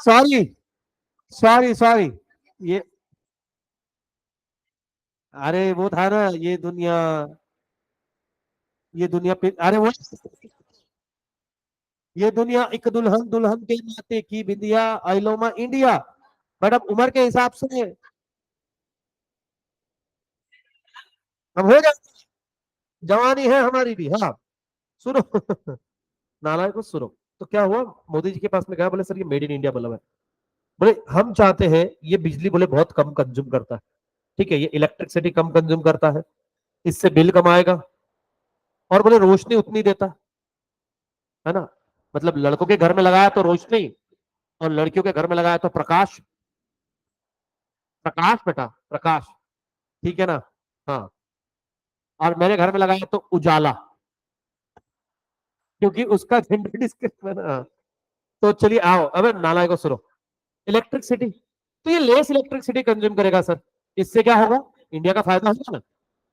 सॉरी, सॉरी सॉरी, ये अरे वो था ना, अरे वो, ये दुनिया एक दुल्हन, दुल्हन के नाते की बिंदिया, आइलोमा इंडिया। बट अब उम्र के हिसाब से अब हो जाए, जवानी है हमारी भी, हाँ। सुनो नालायक को सुनो। तो क्या हुआ, मोदी जी के पास में गया, बोले सर ये मेड इन इंडिया बल्ब है। बोले हम चाहते हैं, ये बिजली बोले बहुत कम कंज्यूम करता है, ठीक है, ये इलेक्ट्रिसिटी कम कंज्यूम करता है, इससे बिल कम आएगा, और बोले रोशनी उतनी देता है ना। मतलब लड़कों के घर में लगाया तो रोशनी, और लड़कियों के घर में लगाया तो प्रकाश। प्रकाश बेटा, प्रकाश, ठीक है ना। हाँ, और मेरे घर में लगाया तो उजाला, क्योंकि उसका जेंडर डिस्क्रिप्शन, हाँ। तो चलिए आओ, अबे नालायक को सुनो। इलेक्ट्रिसिटी, तो ये लेस इलेक्ट्रिसिटी कंज्यूम करेगा सर, इससे क्या होगा, इंडिया का फायदा होगा ना।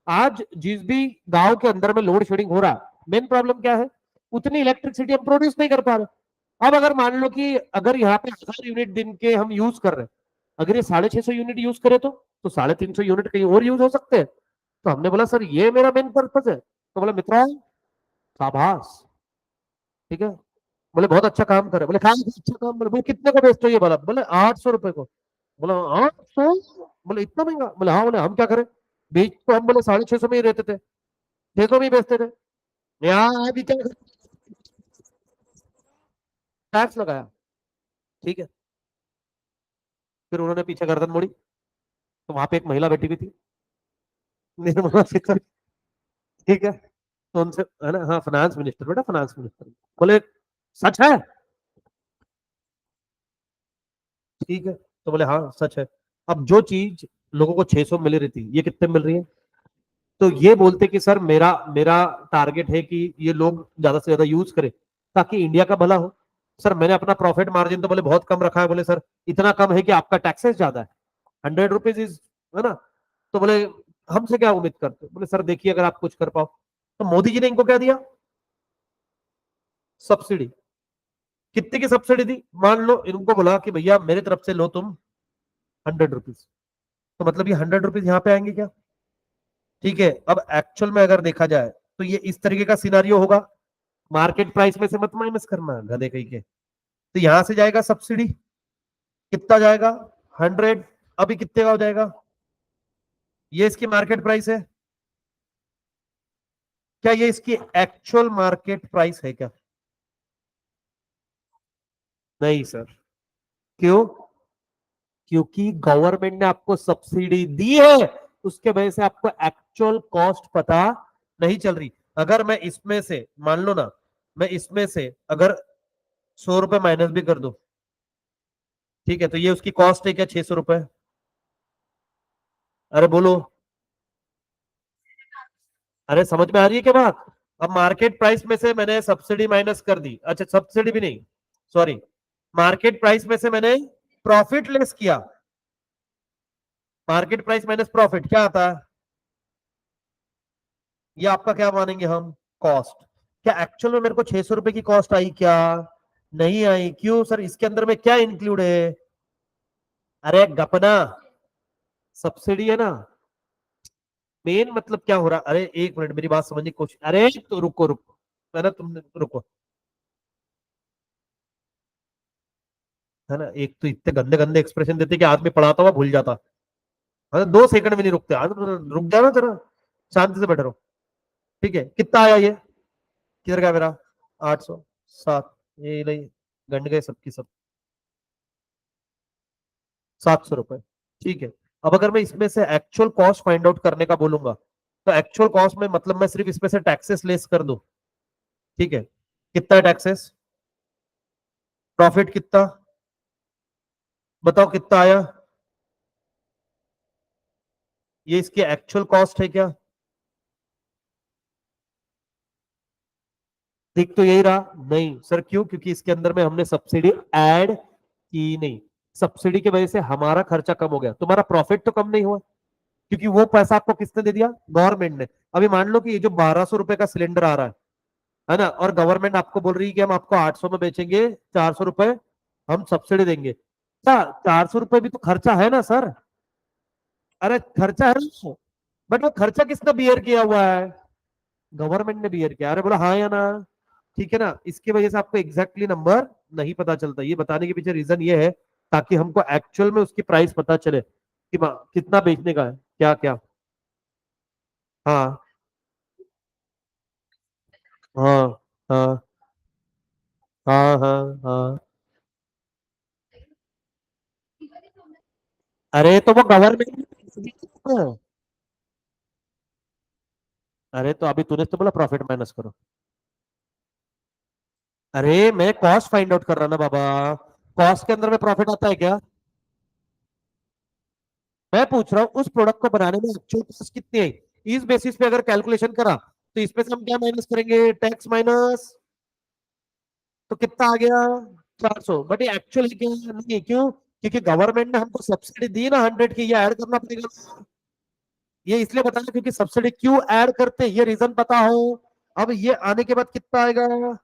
आज जिस भी गांव के अंदर में लोड शेडिंग हो रहा है, मेन प्रॉब्लम क्या है, उतनी इलेक्ट्रिसिटी हम प्रोड्यूस नहीं कर पा रहे। अब अगर मान लो कि अगर यहाँ पे 1000 यूनिट दिन के हम यूज कर रहे हैं, अगर ये 650 यूनिट यूज करे तो 350 यूनिट कहीं और यूज हो सकते हैं। तो हमने बोला सर ये मेरा मेन पर्पज है। तो बोला मित्रा, शाबाश, ठीक है। बोले बहुत अच्छा काम करे, बोले काम अच्छा काम, बोले कितने को बेचते हो ये वाला, बोले 800 रुपए को। बोला 800, बोले इतना महंगा, बोले हाँ, बोले हम क्या करें, बीच तो हम बोले 650 में ही रहते थे, 600 में ही बेचते थे, यहाँ अभी क्या, टैक्स लगाया, ठीक है। फिर उन्होंने पीछे गर्दन मोड़ी, तो वहां पे एक महिला बैठी हुई थी, निर्मला सीतारमण, ठीक है। तो उनसे, है ना, हाँ फाइनेंस मिनिस्टर, बेटा फाइनेंस मिनिस्टर, बोले सच है, ठीक है। तो बोले हाँ सच है। अब जो चीज लोगों को 600 मिल रही थी, ये कितने मिल रही है। तो ये बोलते कि सर मेरा मेरा टारगेट है कि ये लोग ज्यादा से ज्यादा यूज करें, ताकि इंडिया का भला हो। सर मैंने अपना प्रॉफिट मार्जिन तो बोले बहुत कम रखा है, बोले सर इतना कम है कि आपका टैक्सेस ज्यादा है, 100 रुपीज इज, है ना। तो बोले हमसे क्या उम्मीद करते, बोले सर देखिए अगर आप कुछ कर पाओ। तो मोदी जी ने इनको क्या दिया, सब्सिडी। कितने की सब्सिडी दी, मान लो इनको बोला कि भैया मेरे तरफ से लो तुम 100 रुपीज, तो मतलब ये 100 रुपीज यहाँ पे आएंगे क्या, ठीक है। अब एक्चुअल में अगर देखा जाए तो ये इस तरीके का सिनारियो होगा, मार्केट प्राइस में से मत माइनस करना गधे कहीं के। तो यहां से जाएगा सब्सिडी, कितना जाएगा, 100। अभी कितने का हो जाएगा, ये इसकी मार्केट प्राइस है, क्या ये इसकी एक्चुअल मार्केट प्राइस है क्या, नहीं सर। क्यों, क्योंकि गवर्नमेंट ने आपको सब्सिडी दी है, उसके वजह से आपको एक्चुअल कॉस्ट पता नहीं चल रही। अगर मैं इसमें से मान लो ना, मैं इसमें से अगर 100 रुपए माइनस भी कर दूं, ठीक है, तो ये उसकी कॉस्ट है क्या, 600 रुपए। अरे बोलो, अरे समझ में आ रही है क्या बात। अब मार्केट प्राइस में से मैंने सब्सिडी माइनस कर दी, अच्छा सब्सिडी भी नहीं, सॉरी, मार्केट प्राइस में से मैंने प्रॉफिट लेस किया, मार्केट प्राइस माइनस प्रॉफिट क्या आता है, ये आपका क्या मानेंगे हम, कॉस्ट। क्या एक्चुअल में मेरे को 600 रुपए की कॉस्ट आई क्या, नहीं आई, क्यों सर, इसके अंदर में क्या इंक्लूड है, अरे गपना, सब्सिडी है ना। मेन मतलब क्या हो रहा, अरे एक मिनट मेरी बात समझने की कोशिश, अरे तो रुको रुको, है ना, तुम रुको, है ना। एक तो इतने गंदे गंदे एक्सप्रेशन देते कि आदमी पढ़ाता हुआ भूल जाता, मतलब 2 सेकंड भी नहीं रुकते, रुक जाओ ना जरा, शांति से बैठे रहो, ठीक है। कितना आया ये, किधर गया मेरा, 800, 7, ये नहीं, गंड गए सबकी सब, 700 रुपए, ठीक है। अब अगर मैं इसमें से एक्चुअल कॉस्ट फाइंड आउट करने का बोलूंगा, तो एक्चुअल कॉस्ट में मतलब मैं सिर्फ इसमें से टैक्सेस लेस कर दूं, ठीक है। कितना है टैक्सेस, प्रॉफिट कितना, बताओ कितना आया, ये इसकी एक्चुअल कॉस्ट है क्या, दिख तो यही रहा, नहीं सर, क्यों, क्योंकि इसके अंदर में हमने सब्सिडी ऐड की नहीं, सब्सिडी की वजह से हमारा खर्चा कम हो गया, तुम्हारा प्रॉफिट तो कम नहीं हुआ, क्योंकि वो पैसा आपको किसने दे दिया, गवर्नमेंट ने। अभी मान लो कि ये जो 1200 रुपए का सिलेंडर आ रहा है ना, और गवर्नमेंट आपको बोल रही है कि हम आपको 800 में बेचेंगे, 400 रुपए हम सब्सिडी देंगे, ₹400 भी तो खर्चा है ना सर। अरे खर्चा है ना, बट वो खर्चा किसने बियर किया हुआ है? गवर्नमेंट ने बियर किया। अरे बोला हाँ या ना? ठीक है ना, इसकी वजह से आपको एग्जैक्टली नंबर नहीं पता चलता। ये बताने के पीछे रीजन ये है ताकि हमको एक्चुअल में उसकी प्राइस पता चले कि कितना बेचने का है, क्या क्या। हाँ हाँ हाँ हाँ हाँ हाँ। अरे तो वो गवर्नमेंट। अरे तो अभी तूने तो बोला प्रॉफिट माइनस करो। अरे मैं कॉस्ट फाइंड आउट कर रहा ना बाबा। कॉस्ट के अंदर में प्रॉफिट आता है क्या? मैं पूछ रहा हूँ उस प्रोडक्ट को बनाने में एक्चुअल कॉस्ट कितनी है, इस बेसिस पे अगर कैलकुलेशन करा तो इसमें से हम क्या माइनस करेंगे, टैक्स माइनस। तो कितना आ गया? 400। बट ये एक्चुअल क्या नहीं, क्यों? क्योंकि गवर्नमेंट ने हमको सब्सिडी दी ना 100 की, ये ऐड करना पड़ेगा। ये इसलिए बताया क्योंकि सब्सिडी क्यों ऐड करते हैं, ये रीजन पता हो। अब ये आने के बाद कितना आएगा,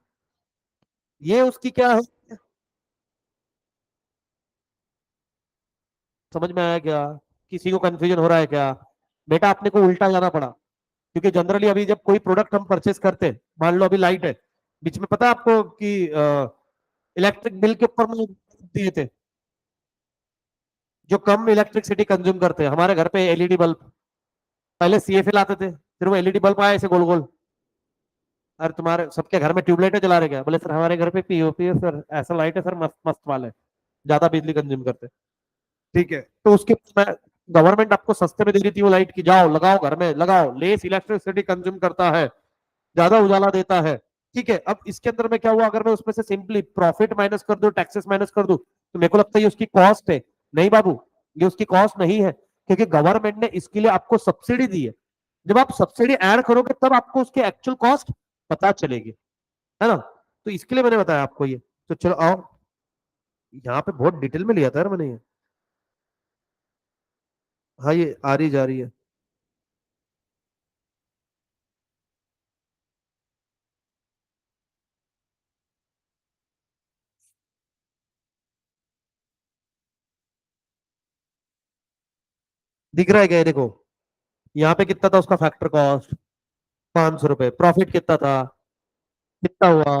ये उसकी क्या है? समझ में आया क्या? किसी को कंफ्यूजन हो रहा है क्या? बेटा अपने को उल्टा जाना पड़ा, क्योंकि जनरली अभी जब कोई प्रोडक्ट हम परचेस करते हैं, मान लो अभी लाइट है, बीच में पता है आपको कि इलेक्ट्रिक बिल के ऊपर में दिए थे जो कम इलेक्ट्रिसिटी कंज्यूम करते हैं, हमारे घर पे एलईडी बल्ब। पहले सीएफएल आते थे, फिर वो एलईडी बल्ब आया ऐसे गोल गोल। अरे तुम्हारे सबके घर में ट्यूबलाइट जला रहे क्या? बोले सर हमारे घर पे पीओपी है सर, ऐसा लाइट है सर, मस्त मस्त वाले, ज्यादा बिजली कंज्यूम करते। ठीक है, तो उसके गवर्नमेंट आपको सस्ते में दे रही थी वो लाइट की, जाओ लगाओ घर में लगाओ, लेस इलेक्ट्रिसिटी कंज्यूम करता है, ज्यादा उजाला देता है। ठीक है, अब इसके अंदर में क्या हुआ, अगर मैं उसमें से सिंपली प्रॉफिट माइनस कर दूं, टैक्सेस माइनस कर दूं, तो मेरे को लगता है ये उसकी कॉस्ट है। नहीं बाबू, ये उसकी कॉस्ट नहीं है, क्योंकि गवर्नमेंट ने इसके लिए आपको सब्सिडी दी है। जब आप सब्सिडी ऐड करोगे तब आपको उसकी एक्चुअल कॉस्ट पता चलेगी, है ना? तो इसके लिए मैंने बताया आपको ये। तो चलो आओ, यहाँ पे बहुत डिटेल में लिया था यार मैंने ये। हाँ ये आ रही जा रही है। दिख रहा है क्या ये देखो, यहाँ पे कितना था उसका फैक्टर कॉस्ट, ₹500। प्रॉफिट कितना था, कितना हुआ,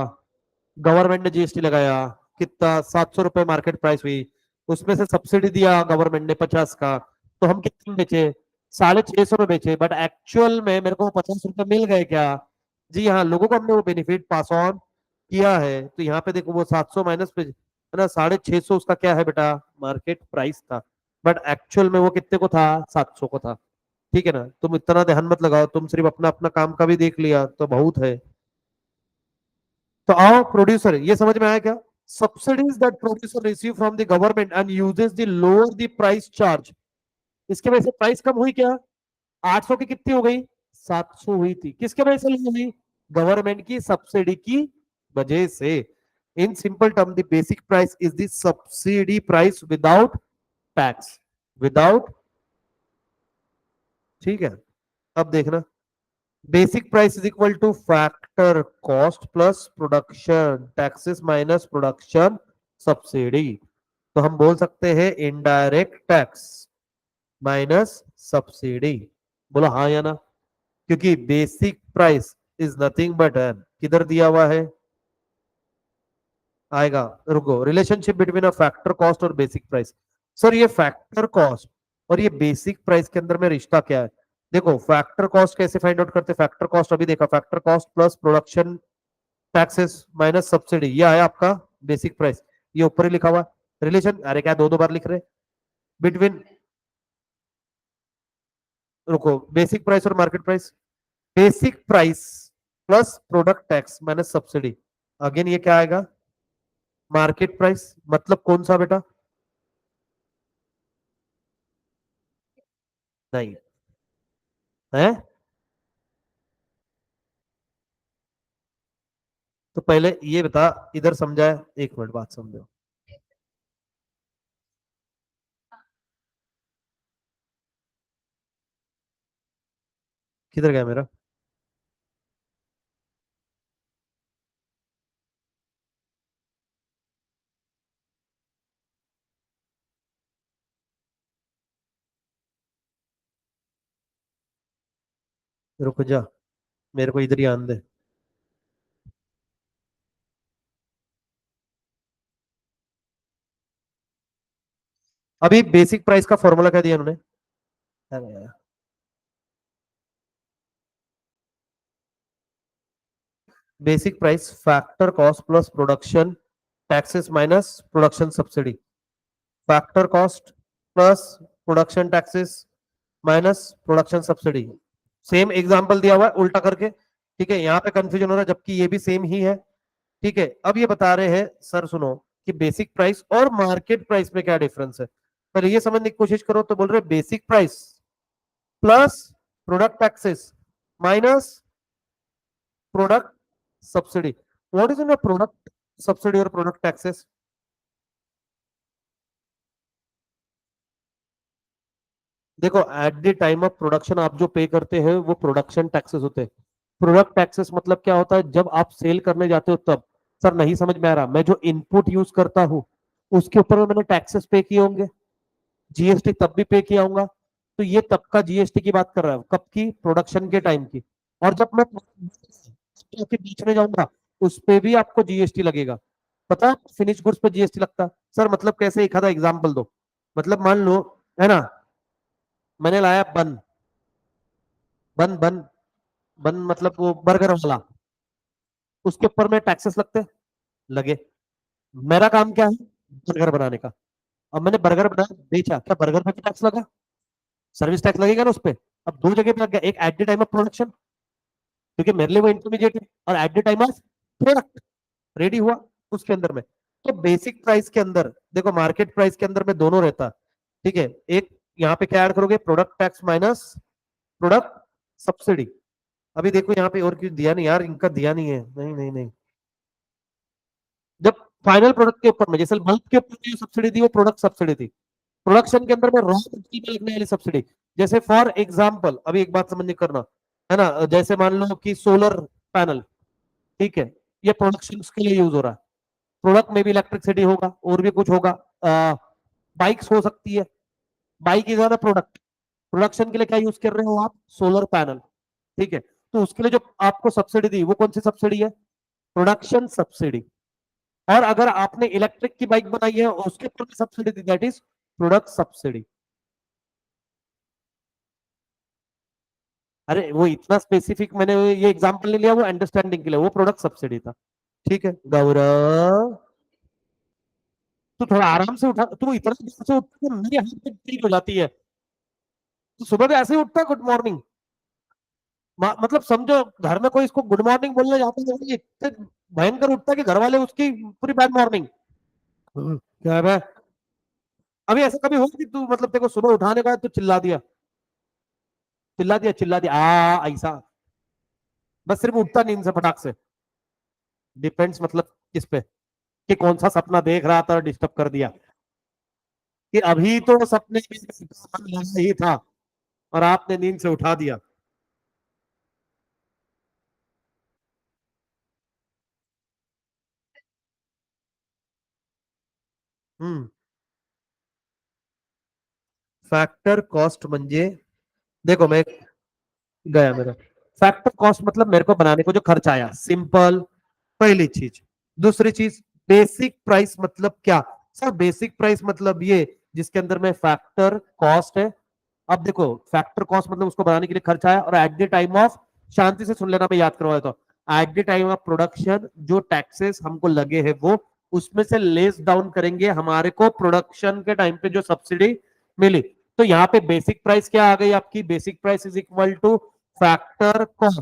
गवर्नमेंट ने जीएसटी लगाया, कितना, ₹700 मार्केट प्राइस हुई, उसमें से सब्सिडी दिया गवर्नमेंट ने 50 का, तो हम कितने में बेचे, 650 में बेचे। बट एक्चुअल में मेरे को ₹50 मिल गए क्या? जी हाँ, लोगों को हमने वो बेनिफिट पास ऑन किया है। तो यहाँ पे देखो वो 700 माइनस पे है ना, 650 उसका क्या है बेटा, मार्केट प्राइस था। बट एक्चुअल में वो कितने को था, 700 को था। ठीक है ना, तुम इतना ध्यान मत लगाओ, तुम सिर्फ अपना अपना काम का भी देख लिया तो बहुत है। तो आओ प्रोड्यूसर, ये समझ में आया क्या? Subsidies that producer receive from the government and uses the lower the price charge. इसके वजह से प्राइस कम हुई क्या, 800 की कितनी हो गई, 700 हुई थी, किसके वजह से हुई, गवर्नमेंट की सब्सिडी की वजह से। In simple term the basic price is the subsidy price without tax, without. ठीक है, अब देखना, basic price is equal two factor cost plus production taxes minus production subsidy. तो हम बोल सकते हैं इनडायरेक्ट टैक्स माइनस सब्सिडी। बोलो हाँ या ना? क्योंकि basic price is nothing but an, किधर दिया हुआ है, आएगा, रुको, relationship between a factor cost और बेसिक प्राइस। सर ये फैक्टर कॉस्ट और ये बेसिक प्राइस के अंदर में रिश्ता क्या है? देखो फैक्टर कॉस्ट कैसे फाइंड आउट करते, फैक्टर कॉस्ट अभी देखा, factor cost plus production taxes minus subsidy, ये आया आपका बेसिक प्राइस। ये ऊपर ही लिखा हुआ रिलेशन, अरे क्या दो दो बार लिख रहे, बिटवीन, रुको, बेसिक प्राइस और market price, basic price plus product tax minus subsidy, again ये क्या आएगा, मार्केट प्राइस। मतलब कौन सा बेटा, नहीं है? तो पहले ये बता, इधर समझाए, एक मिनट बात समझो। किधर गया मेरा, रुक जा, मेरे को इधर ही आने दे। अभी बेसिक प्राइस का फॉर्मूला क्या दिया उन्होंने? Basic price factor cost plus production taxes minus production subsidy. Factor cost plus production taxes minus production subsidy. Same example दिया हुआ है उल्टा करके, ठीक है, यहाँ पे कंफ्यूजन हो रहा है जबकि ये भी सेम ही है। ठीक है, अब ये बता रहे हैं सर सुनो कि बेसिक प्राइस और मार्केट प्राइस में क्या डिफरेंस है। पर ये समझने की कोशिश करो तो बोल रहे basic price plus product taxes minus product subsidy. What is in product subsidy और प्रोडक्ट टैक्सेस? देखो at the time of production आप जो पे करते हैं वो प्रोडक्शन टैक्सेस होते हैं। प्रोडक्ट टैक्सेस मतलब क्या होता है, जब आप सेल करने जाते हो तब। सर नहीं समझ में आ रहा, मैं जो इनपुट यूज करता हूँ उसके ऊपर में मैंने टैक्सेस पे किए होंगे, जीएसटी तब भी पे किया होगा। तो ये तब का जीएसटी की बात कर रहा है, कब की? प्रोडक्शन के टाइम की। और जब मैं के बीच में जाऊंगा उस पे भी आपको जीएसटी लगेगा। पता है फिनिश गुड्स पे जीएसटी लगता है। सर मतलब कैसे, एक आधा एग्जांपल दो। मतलब मान लो, है ना, मैंने लाया बन, बन बन बन मतलब वो बर्गर वाला, उसके ऊपर में टैक्सेस लगते हैं? लगे। मेरा काम क्या है? बर्गर बनाने का। अब मैंने बर्गर बनाया बेचा, क्या बर्गर पे भी टैक्स लगा? सर्विस टैक्स लगेगा ना उस पे। अब दो जगह पे लग गया, एक at the time of production क्योंकि मेरे लिए वो इंटरमीडिएट है, और at the time of product ready हुआ उसके अंदर में। तो बेसिक प्राइस के अंदर देखो, मार्केट प्राइस के अंदर में दोनों रहता। ठीक है, एक यहाँ पे क्या ऐड करोगे, product tax minus product subsidy. अभी देखो यहाँ पे और कुछ दिया नहीं यार, इनका दिया नहीं है, नहीं नहीं नहीं। जब फाइनल प्रोडक्ट के ऊपर में, जैसे बल्ब के ऊपर जो सब्सिडी थी वो प्रोडक्ट सब्सिडी थी। प्रोडक्शन के अंदर में रॉ मटेरियल में लगने वाली सब्सिडी। जैसे फॉर एग्जांपल अभी एक बात समझने करना, है ना, जैसे मान लो कि सोलर पैनल, ठीक है, ये प्रोडक्शन के लिए यूज हो रहा है। प्रोडक्ट में भी इलेक्ट्रिसिटी होगा और भी कुछ होगा। बाइक्स हो सकती है, bike is on product. Production के लिए क्या यूज कर रहे हो आप? Solar panel. ठीक है, तो उसके लिए जो आपको सब्सिडी दी वो कौन सी सब्सिडी है? Production subsidy. और अगर आपने इलेक्ट्रिक की बाइक बनाई है और उसके ऊपर भी subsidy the, that is product subsidy. अरे वो इतना स्पेसिफिक मैंने ये एग्जांपल नहीं लिया, वो अंडरस्टैंडिंग के लिए, वो प्रोडक्ट सब्सिडी था। ठीक है गौरव, तू थोड़ा आराम से उठा, तू इतना देर से उठता है मेरी हाथ में पीड़ हो जाती है। तू सुबह भी ऐसे ही उठता है गुड मॉर्निंग? मतलब समझो घर में कोई इसको गुड मॉर्निंग बोलने जाता है ये इतने भयंकर उठता है कि घर वाले उसकी पूरी बैड मॉर्निंग। क्या है? अभी ऐसा कभी हो कि तू मतलब तेरे को सुबह उठाने का तू चिल्ला दिया, चिल्ला दिया, चिल्ला दिया आ ऐसा, बस सिर्फ उठता नींद से फटाक से? डिपेंड्स मतलब किस पे, कि कौन सा सपना देख रहा था और डिस्टर्ब कर दिया, कि अभी तो सपने में मन लगा ही था और आपने नींद से उठा दिया। हम्म फॅक्टर कॉस्ट म्हणजे, देखो मैं गया मेरा, फैक्टर कॉस्ट मतलब मेरे को बनाने को जो खर्च आया, सिंपल, पहली चीज। दूसरी चीज, बेसिक प्राइस मतलब क्या? सर बेसिक प्राइस मतलब ये जिसके अंदर में फैक्टर कॉस्ट है। अब देखो फैक्टर कॉस्ट मतलब उसको बनाने के लिए खर्च आया, और एट द टाइम ऑफ, शांति से सुन लेना मैं याद करवा देता हूँ, at the time of production जो टैक्सेस हमको लगे हैं वो उसमें से लेस डाउन करेंगे हमारे को प्रोडक्शन के टाइम पे जो सब्सिडी मिली। तो यहाँ पे बेसिक प्राइस क्या आ गई आपकी? Basic price is equal two factor cost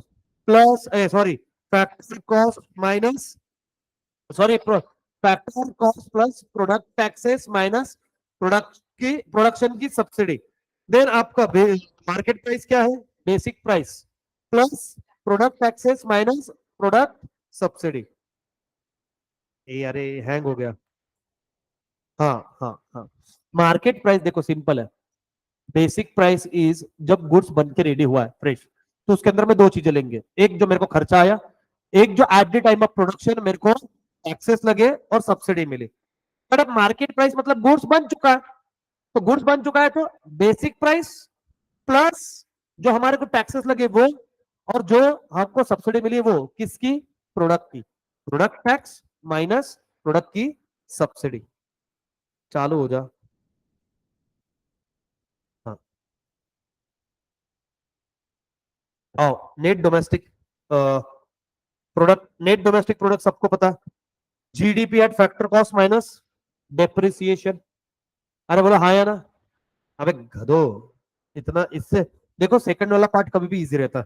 plus, sorry, factor cost minus, sorry, factor cost plus product taxes minus product की प्रोडक्शन की सब्सिडी। देन आपका मार्केट प्राइस क्या है? Basic price plus product taxes minus product subsidy. ये अरे hang हो गया। हाँ हाँ हाँ, मार्केट प्राइस देखो सिंपल है। बेसिक प्राइस इज जब गुड्स बन के रेडी हुआ है फ्रेश, तो उसके अंदर में दो चीजें लेंगे, एक जो मेरे को खर्चा आया, एक जो at the time of production मेरे को एक्सेस लगे और सब्सिडी मिली। बट अब मार्केट प्राइस मतलब गुड्स बन चुका है, तो गुड्स बन चुका है तो बेसिक प्राइस प्लस जो हमारे को टैक्सेस लगे वो और जो हमको सब्सिडी मिली वो किसकी? प्रोडक्ट की। प्रोडक्ट टैक्स माइनस प्रोडक्ट की सब्सिडी। चालू हो जा। हाँ, आओ। Net domestic product, net domestic product सबको पता। GDP at factor cost minus depreciation. अरे बोलो हाँ या ना? अबे गधो, इतना इससे देखो, सेकंड वाला पार्ट कभी भी इजी रहता है।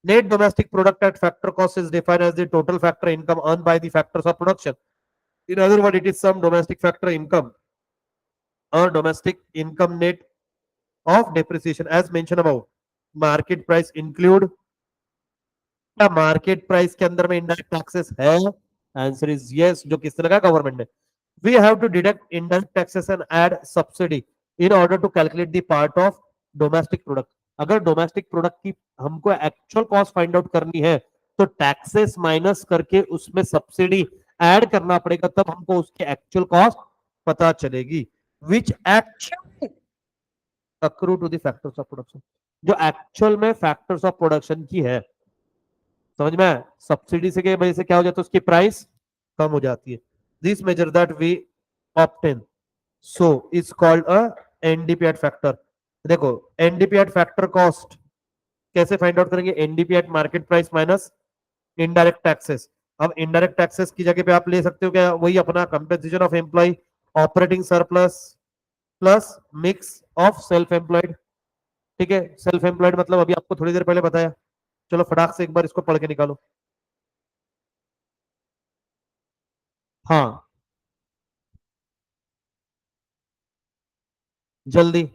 Net domestic product at factor cost is defined as the total factor income earn by the factors of production. In other word, it is sum domestic factor income और domestic income net of depreciation as mention about. Market price include, क्या market price के अंदर में indirect taxes है? Answer is yes. जो किसने लगा? Government ने। We have to deduct indirect taxes and add subsidy in order to calculate the part of domestic product. अगर डोमेस्टिक प्रोडक्ट की हमको एक्चुअल कॉस्ट फाइंड आउट करनी है तो टैक्सेस माइनस करके उसमें सब्सिडी ऐड करना पड़ेगा, तब हमको उसकी एक्चुअल कॉस्ट पता चलेगी। Which actually accrue to the factors of production, जो एक्चुअल में फैक्टर्स ऑफ प्रोडक्शन की है। समझ में आया? सब्सिडी से के वजह से क्या हो जाता है? उसकी प्राइस कम हो जाती है। This measure that we obtain so is called a NDP at factor. देखो, एनडीपी एट फैक्टर कॉस्ट कैसे फाइंड आउट करेंगे? NDP at market price minus indirect taxes. अब इनडायरेक्ट टैक्सेस की जगह पे आप ले सकते हो क्या? वही अपना compensation of employee, operating surplus plus mix of self employed. ठीक है, सेल्फ एम्प्लॉयड मतलब अभी आपको थोड़ी देर पहले बताया। चलो फटाक से एक बार इसको पढ़ के निकालो। हाँ, जल्दी।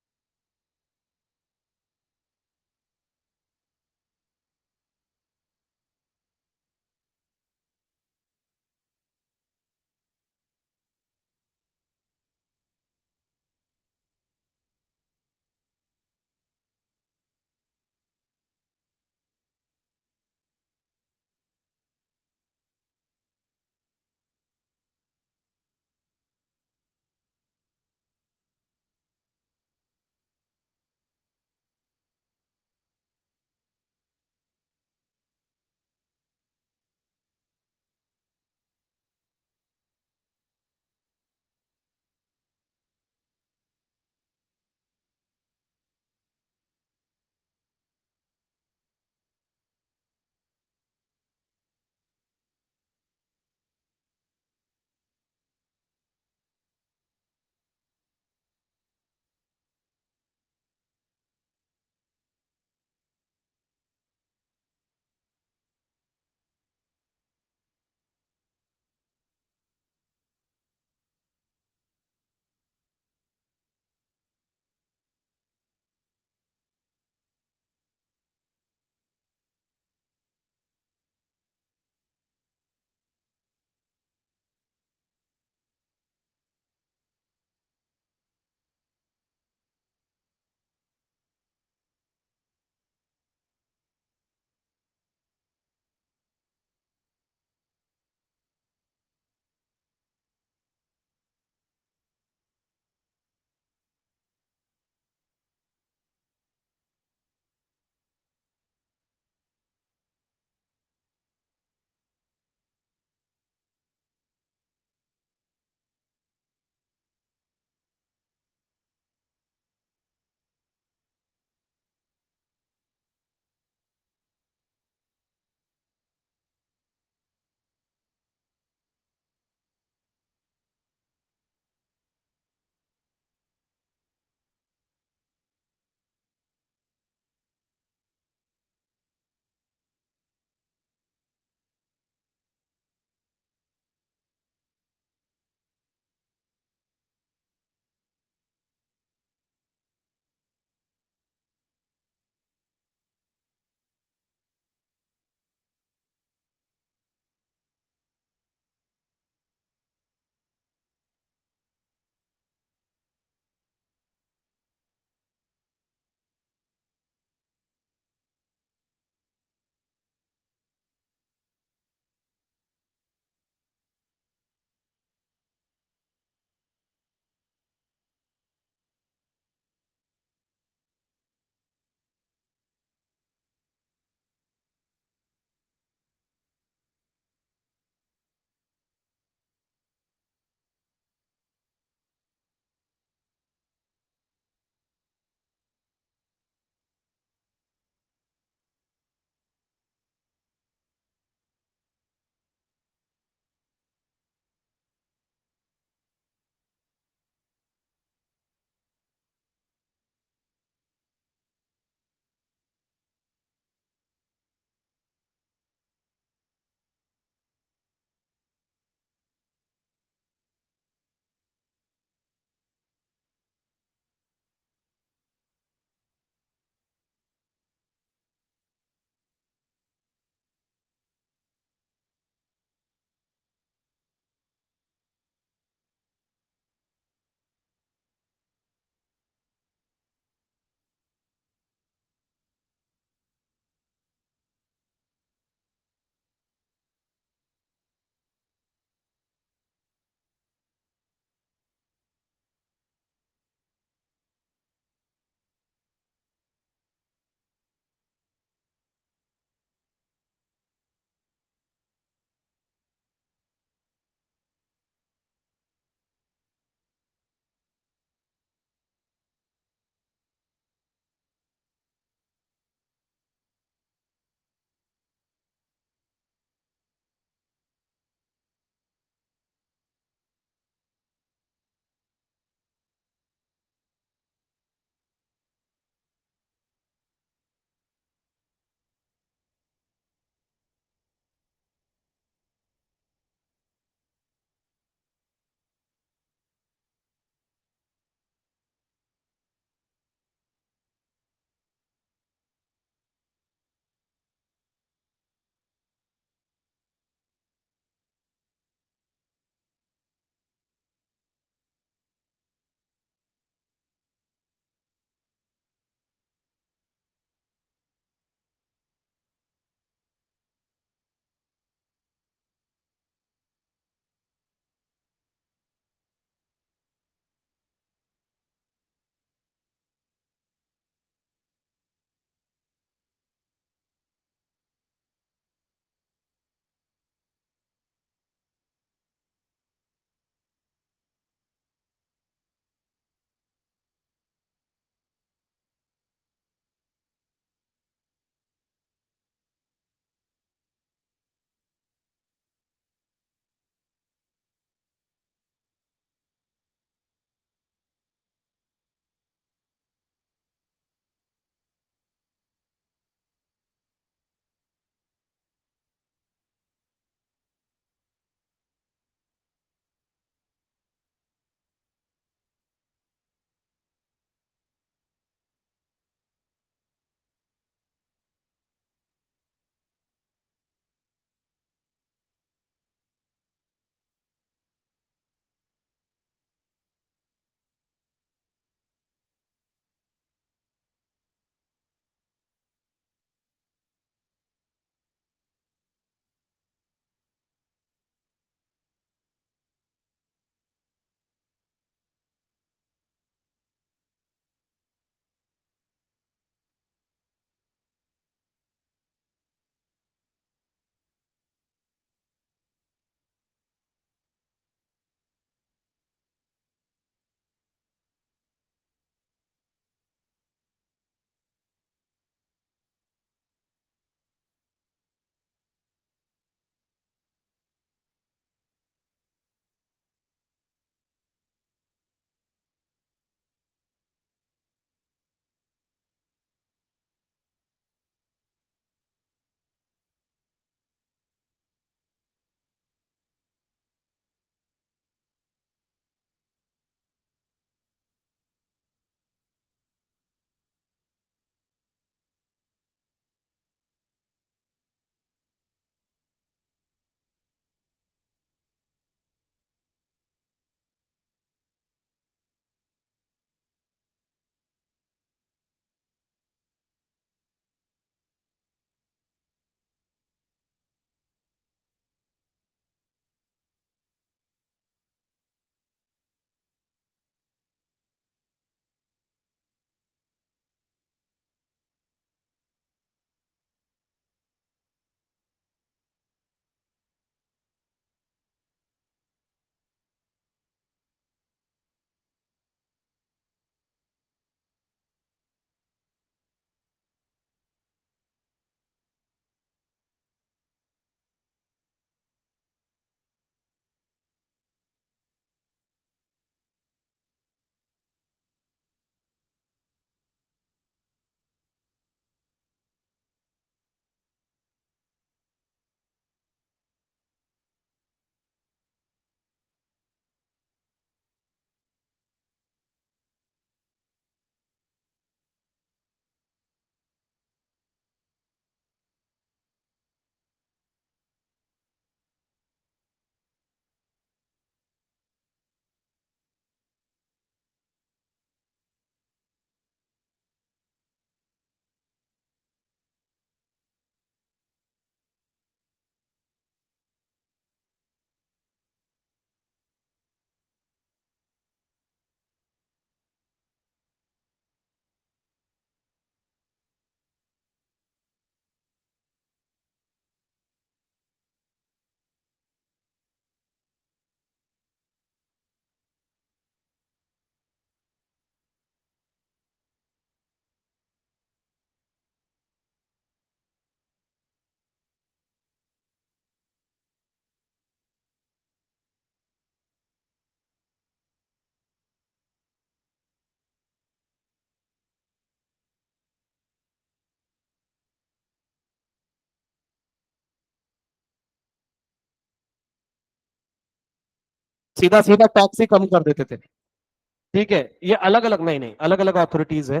सीधा सीधा टैक्स ही कम कर देते थे। ठीक है, ये अलग अलग, नहीं नहीं, अलग अलग अथॉरिटीज है।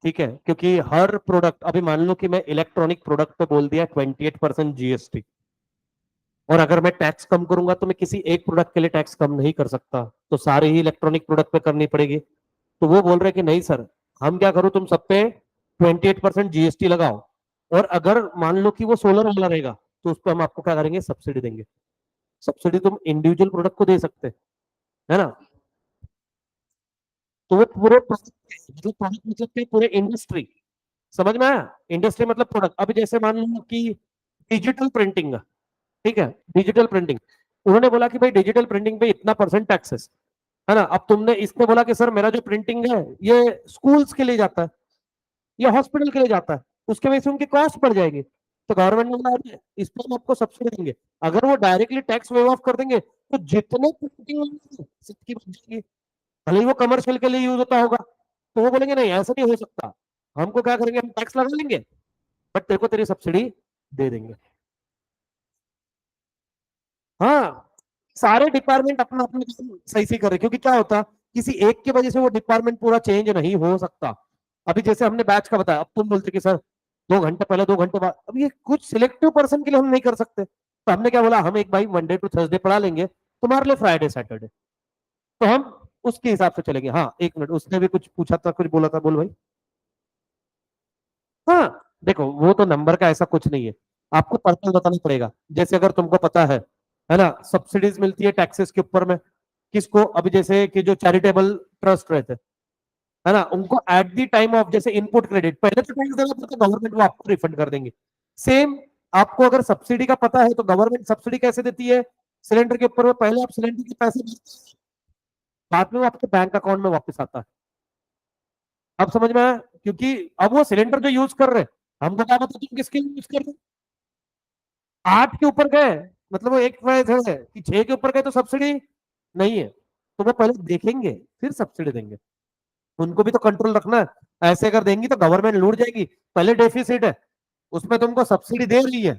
ठीक है, क्योंकि हर प्रोडक्ट, अभी मान लो कि मैं इलेक्ट्रॉनिक प्रोडक्ट पे बोल दिया 28% जीएसटी, और अगर मैं टैक्स कम करूंगा तो मैं किसी एक प्रोडक्ट के लिए टैक्स कम नहीं कर सकता, तो सारे ही इलेक्ट्रॉनिक प्रोडक्ट पे करनी पड़ेगी। तो वो बोल रहे कि नहीं सर, हम क्या करूं, तुम सब पे 28% जीएसटी लगाओ, और अगर मान लो कि वो सोलर वाला रहेगा तो उस पर हम आपको क्या करेंगे, सब्सिडी देंगे। सब्सिडी तुम इंडिविजुअल प्रोडक्ट को दे सकते, है ना। तो वो पूरे प्रोडक्ट, मतलब प्रोडक्ट मतलब क्या, पूरे इंडस्ट्री, समझ में आया। इंडस्ट्री मतलब प्रोडक्ट। अभी जैसे मान लो कि डिजिटल प्रिंटिंग, ठीक है, डिजिटल प्रिंटिंग, उन्होंने बोला कि भाई डिजिटल प्रिंटिंग पे इतना परसेंट टैक्सेस, है ना। अब तुमने इसने बोला कि सर मेरा जो प्रिंटिंग है ये स्कूल्स के लिए जाता है या हॉस्पिटल के लिए जाता है, उसके वजह से उनकी कॉस्ट बढ़ जाएगी। तो गवर्नमेंट ने बोला "अरे, इस पर हम आपको सब्सिडी देंगे"। अगर वो डायरेक्टली टैक्स वेव ऑफ कर देंगे तो जितने प्रिंटिंग सबकी बच जाएगी, भले ही वो कमर्शियल के लिए यूज होता होगा। तो वो बोलेंगे नहीं, ऐसा नहीं हो सकता, हमको क्या करेंगे, हम टैक्स लगा लेंगे, बट तेरे को तेरी सब्सिडी दे देंगे। हाँ, सारे डिपार्टमेंट अपना अपना काम सही से करे, क्योंकि क्या होता, किसी एक की वजह से वो डिपार्टमेंट पूरा चेंज नहीं हो सकता। अभी जैसे हमने बैच का बताया, अब तुम बोलते कि सर 2 घंटे पहले 2 घंटे बाद, अब ये कुछ सिलेक्टिव पर्सन के लिए हम नहीं कर सकते, तो हमने क्या बोला, हम एक भाई मंडे टू थर्सडे पढ़ा लेंगे, तुम्हारे लिए फ्राइडे सैटरडे, तो हम उसके हिसाब से चलेंगे। हाँ, 1 मिनट, उसने भी कुछ पूछा था, कुछ बोला था, बोल भाई। हाँ, देखो वो तो नंबर का ऐसा कुछ नहीं है, आपको पर्पल बताना पड़ेगा। जैसे अगर तुमको पता है ना, सब्सिडीज मिलती है टैक्सेस के ऊपर में, किसको, अभी जैसे कि जो चैरिटेबल ट्रस्ट रहते हैं, है ना, उनको एट द टाइम ऑफ जैसे इनपुट क्रेडिट, पहले तो टैक्स देना पड़ता है, गवर्नमेंट वो आपको रिफंड कर देंगे। सेम, आपको अगर सब्सिडी का पता है तो गवर्नमेंट सब्सिडी कैसे देती है, सिलेंडर के ऊपर में पहले आप सिलेंडर के पैसे देते हैं, बाद में वो आपके बैंक अकाउंट में वापस आता है। अब समझ में आया, क्योंकि अब वो सिलेंडर जो यूज कर रहे हैं, हमको क्या पता तुम किसके लिए यूज कर रहे हो। 8 के ऊपर गए, मतलब वो एक प्राइस है कि 6 के ऊपर गए तो सब्सिडी नहीं है, तो वो पहले देखेंगे फिर सब्सिडी देंगे। उनको भी तो कंट्रोल रखना है, ऐसे अगर देंगी तो गवर्नमेंट लूट जाएगी। पहले डेफिसिट है, उसमें तुमको सब्सिडी दे रही है।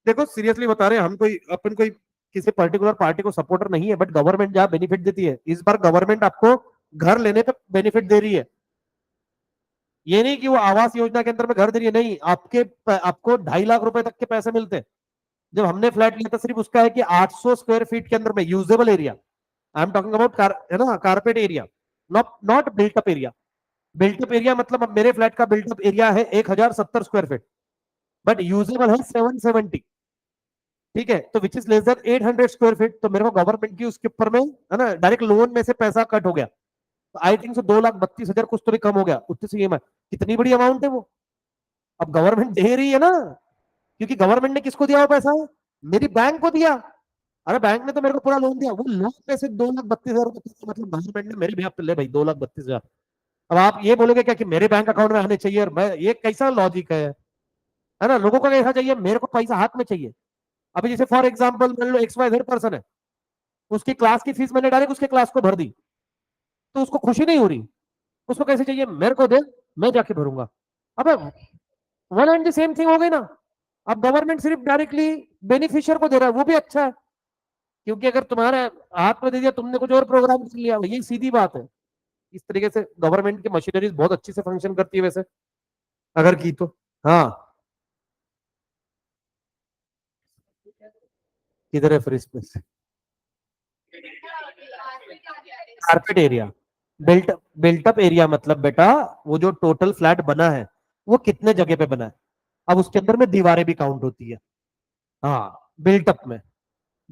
देखो सीरियसली बता रहे हैं, हम कोई अपन कोई किसी पर्टिकुलर पार्टी को सपोर्टर नहीं है, बट गवर्नमेंट जहां बेनिफिट देती है, इस बार गवर्नमेंट आपको घर लेने पे बेनिफिट दे रही है। ये नहीं कि वो आवास योजना के अंदर में घर दे रही है, नहीं, आपको 2.5 लाख रुपए तक के पैसे मिलते हैं। जब हमने फ्लैट लिया था, सिर्फ उसका है कि 800 स्क्वायर फीट के अंदर में usable area, I am talking about है ना, carpet area, not not built up area. Built up area मतलब अब मेरे फ्लैट का बिल्टअप एरिया है 1070 स्क्वायर फीट, बट यूजेबल है 770। ठीक है, तो which is less than 800 square feet, तो मेरे को गवर्नमेंट की उसके ऊपर में, है ना, डायरेक्ट लोन में से पैसा कट हो गया। आई थिंक 2,32,000 कुछ तो भी कम हो गया, उतनी सी EMI, कितनी बड़ी अमाउंट है वो। अब गवर्नमेंट दे रही है ना, क्योंकि गवर्नमेंट ने किसको दिया वो पैसा, मेरी बैंक को दिया। अरे बैंक ने तो मेरे को पूरा लोन दिया, वो लोन पे से 2,32,000 रुपए, मतलब गवर्नमेंट ने मेरे बेहद पे ले भाई 2,32,000। अब आप ये बोलोगे क्या कि मेरे बैंक अकाउंट में आने चाहिए, और मैं, ये कैसा लॉजिक है ना, लोगों को कैसा चाहिए, मेरे को पैसा हाथ में चाहिए। अभी जैसे फॉर एग्जाम्पल मान लो XYZ पर्सन है, उसकी क्लास की फीस मैंने डायरेक्ट उसके क्लास को भर दी, तो उसको खुशी नहीं हो रही, उसको कैसे चाहिए, मेरे को दे, मैं जाके भरूंगा। अबे one and the same thing हो गई ना। अब गवर्नमेंट सिर्फ डायरेक्टली बेनिफिशियर को दे रहा है, वो भी अच्छा है, क्योंकि अगर तुम्हारे हाथ में दे दिया, तुमने कुछ और प्रोग्राम कर लिया, ये सीधी बात है। इस तरीके से गवर्नमेंट की मशीनरीज बहुत अच्छी से फंक्शन करती है वैसे, अगर की तो। हाँ, किधर है free space, carpet area, built up area मतलब बेटा, वो जो टोटल फ्लैट बना है वो कितने जगह पे बना है, अब उसके अंदर में दीवारें भी काउंट होती है। हाँ, बिल्टअप में,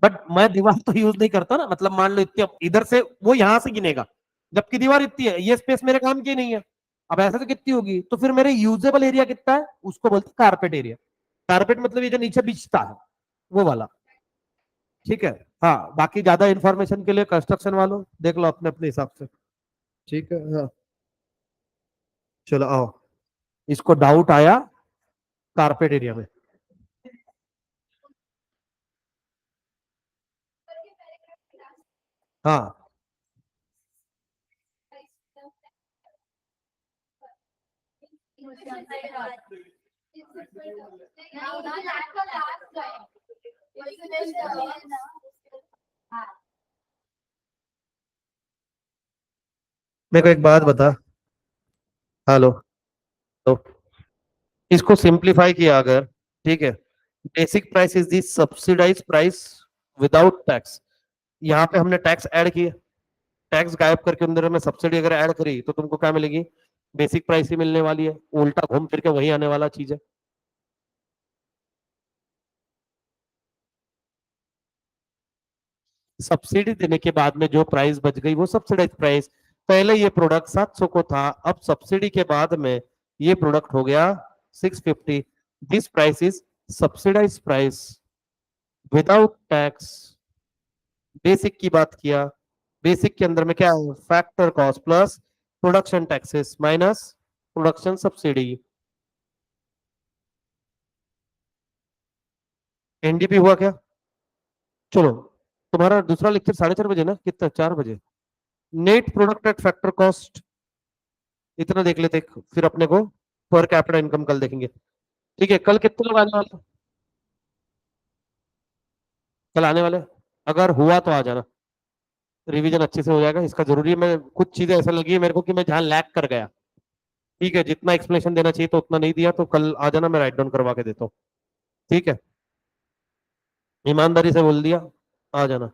बट मैं दीवार तो यूज नहीं करता ना, मतलब मान लो इतनी, इधर से वो यहां से गिनेगा, जबकि दीवार इतनी है, ये स्पेस मेरे काम की नहीं है। अब ऐसा तो कितनी होगी, तो फिर मेरे यूजेबल एरिया कितना है, उसको बोलते हैं कारपेट एरिया। कारपेट मतलब ये जो नीचे बिछता है, वो वाला। ठीक है। हाँ, बाकी ज्यादा इंफॉर्मेशन के लिए कंस्ट्रक्शन वालों देख लो अपने अपने हिसाब से। ठीक है, हाँ, चलो आओ, इसको डाउट आया कारपेट एरिया में। हाँ, मेरे को एक बात बता। हेलो। तो इसको सिंप्लीफाई किया अगर, ठीक है, basic price is the subsidise price without tax. यहाँ पे हमने टैक्स ऐड किया, टैक्स गायब करके अंदर में सब्सिडी अगर ऐड करी तो तुमको क्या मिलेगी? बेसिक प्राइस ही मिलने वाली है, उल्टा घूम फिर के वही आने वाला चीज है। सब्सिडी देने के बाद में जो प्राइस बच गई वो सब्सिडाइज प्राइस। पहले ये प्रोडक्ट 700 को था, अब सब्सिडी के बाद में ये प्रोडक्ट हो गया 650। This price is subsidise price without tax. Basic की बात किया, बेसिक के अंदर में क्या है? Factor cost plus production taxes minus production subsidy. NDP हुआ क्या? चलो, तुम्हारा दूसरा लेक्चर 4:30 बजे ना, कितना, 4 बजे? Net product at factor cost, इतना देख लेते, फिर अपने को पर कैपिटा इनकम कल देखेंगे। ठीक है, कल कितने लोग आने वाले? कल आने वाले? अगर हुआ तो आ जाना, रिवीजन अच्छे से हो जाएगा इसका। जरूरी है, मैं कुछ चीजें ऐसा लगी है मेरे को कि मैं जहां लैग कर गया, ठीक है, जितना एक्सप्लेनेशन देना चाहिए तो उतना नहीं दिया, तो कल आ जाना, मैं राइट डाउन करवा के देता हूँ। ठीक है, ईमानदारी से बोल दिया, आ जाना।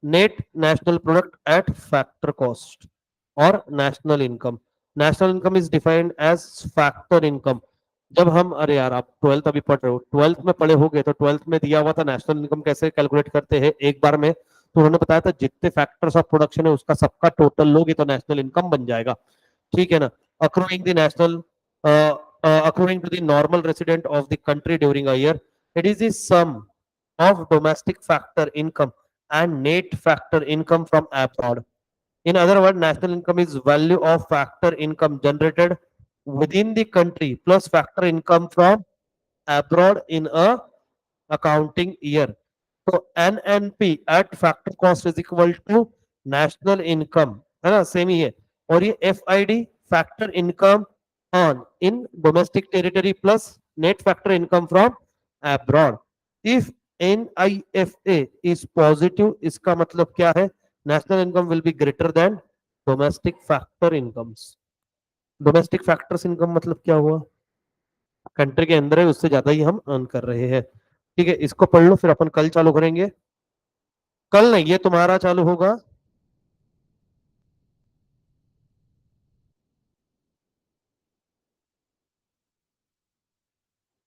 Net national product at factor cost और national income. National income is defined as factor income. जब हम, अरे यार आप ट्वेल्थ अभी पढ़ रहे हो, ट्वेल्थ में पढ़े होगे तो ट्वेल्थ में दिया हुआ था नेशनल इनकम कैसे कैलकुलेट करते हैं एक बार में, तो उन्होंने बताया था जितने फैक्टर्स ऑफ प्रोडक्शन है उसका सबका टोटल लोगे तो नेशनल इनकम बन जाएगा। ठीक है ना? Accruing the national, accruing to the normal resident of the country during a year, it is the sum of domestic factor income and net factor income from abroad. In other words, national income is value of factor income generated within the country plus factor income from abroad in a accounting year. तो NNP at factor cost is equal to national income, है ना, same ही है। और ये FID factor income on in domestic territory plus net factor income from abroad. If NIFA is positive, इसका मतलब क्या है? National income will be greater than domestic factor incomes. Domestic factors income मतलब क्या हुआ? कंट्री के अंदर है उससे ज्यादा ही हम अर्न कर रहे हैं। ठीक है, इसको पढ़ लो, फिर अपन कल चालू करेंगे। कल नहीं, ये तुम्हारा चालू होगा।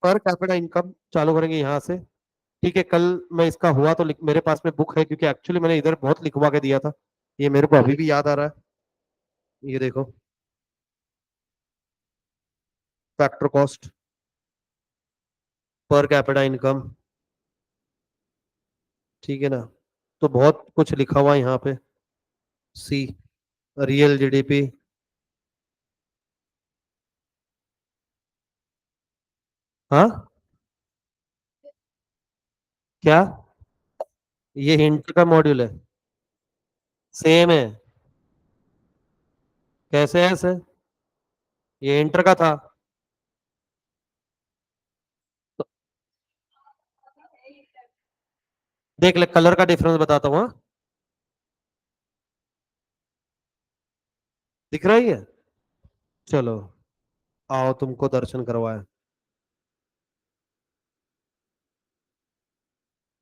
पर कैपिटा इनकम चालू करेंगे यहाँ से। ठीक है, कल मैं इसका हुआ तो मेरे पास में बुक है, क्योंकि एक्चुअली मैंने इधर बहुत लिखवा के दिया था, ये मेरे को अभी भी याद आ रहा है। ये देखो, factor cost, per capita income, ठीक है ना? तो बहुत कुछ लिखा हुआ है यहाँ पे। सी, रियल जीडीपी। हाँ, क्या? ये हिंट का मॉड्यूल है? सेम है। कैसे है सर? ये इंटर का था। तो देख ले, कलर का डिफरेंस बताता हूँ, हाँ? दिख रहा ही है। चलो, आओ तुमको दर्शन करवाए।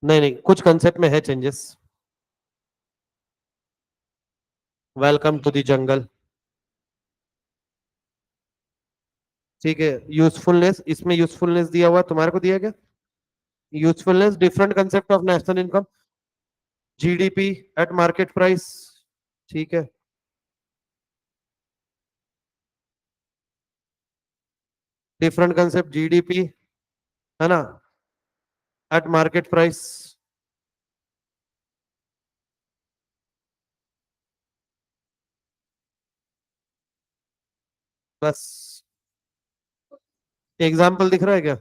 नहीं नहीं, कुछ कंसेप्ट में है changes. Welcome to the jungle. ठीक है, यूजफुलनेस, इसमें यूजफुलनेस दिया हुआ, तुम्हारे को दिया क्या? Usefulness different concept of national income, GDP at market price. ठीक है, डिफरेंट कंसेप्ट जीडीपी, है ना, एट मार्केट प्राइस। बस, एग्जाम्पल दिख रहा है क्या?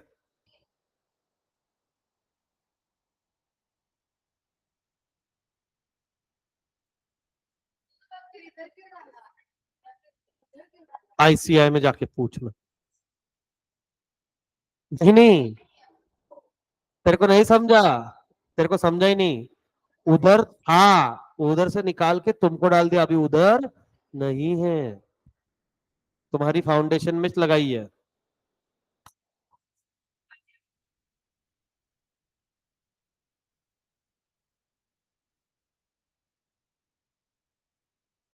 आईसीआई में जाके पूछना। नहीं नहीं, तेरे को नहीं समझा, तेरे को समझा ही नहीं। उधर, हाँ, उधर से निकाल के तुमको डाल दिया अभी उधर, नहीं है, तुम्हारी फाउंडेशन में लगाई है।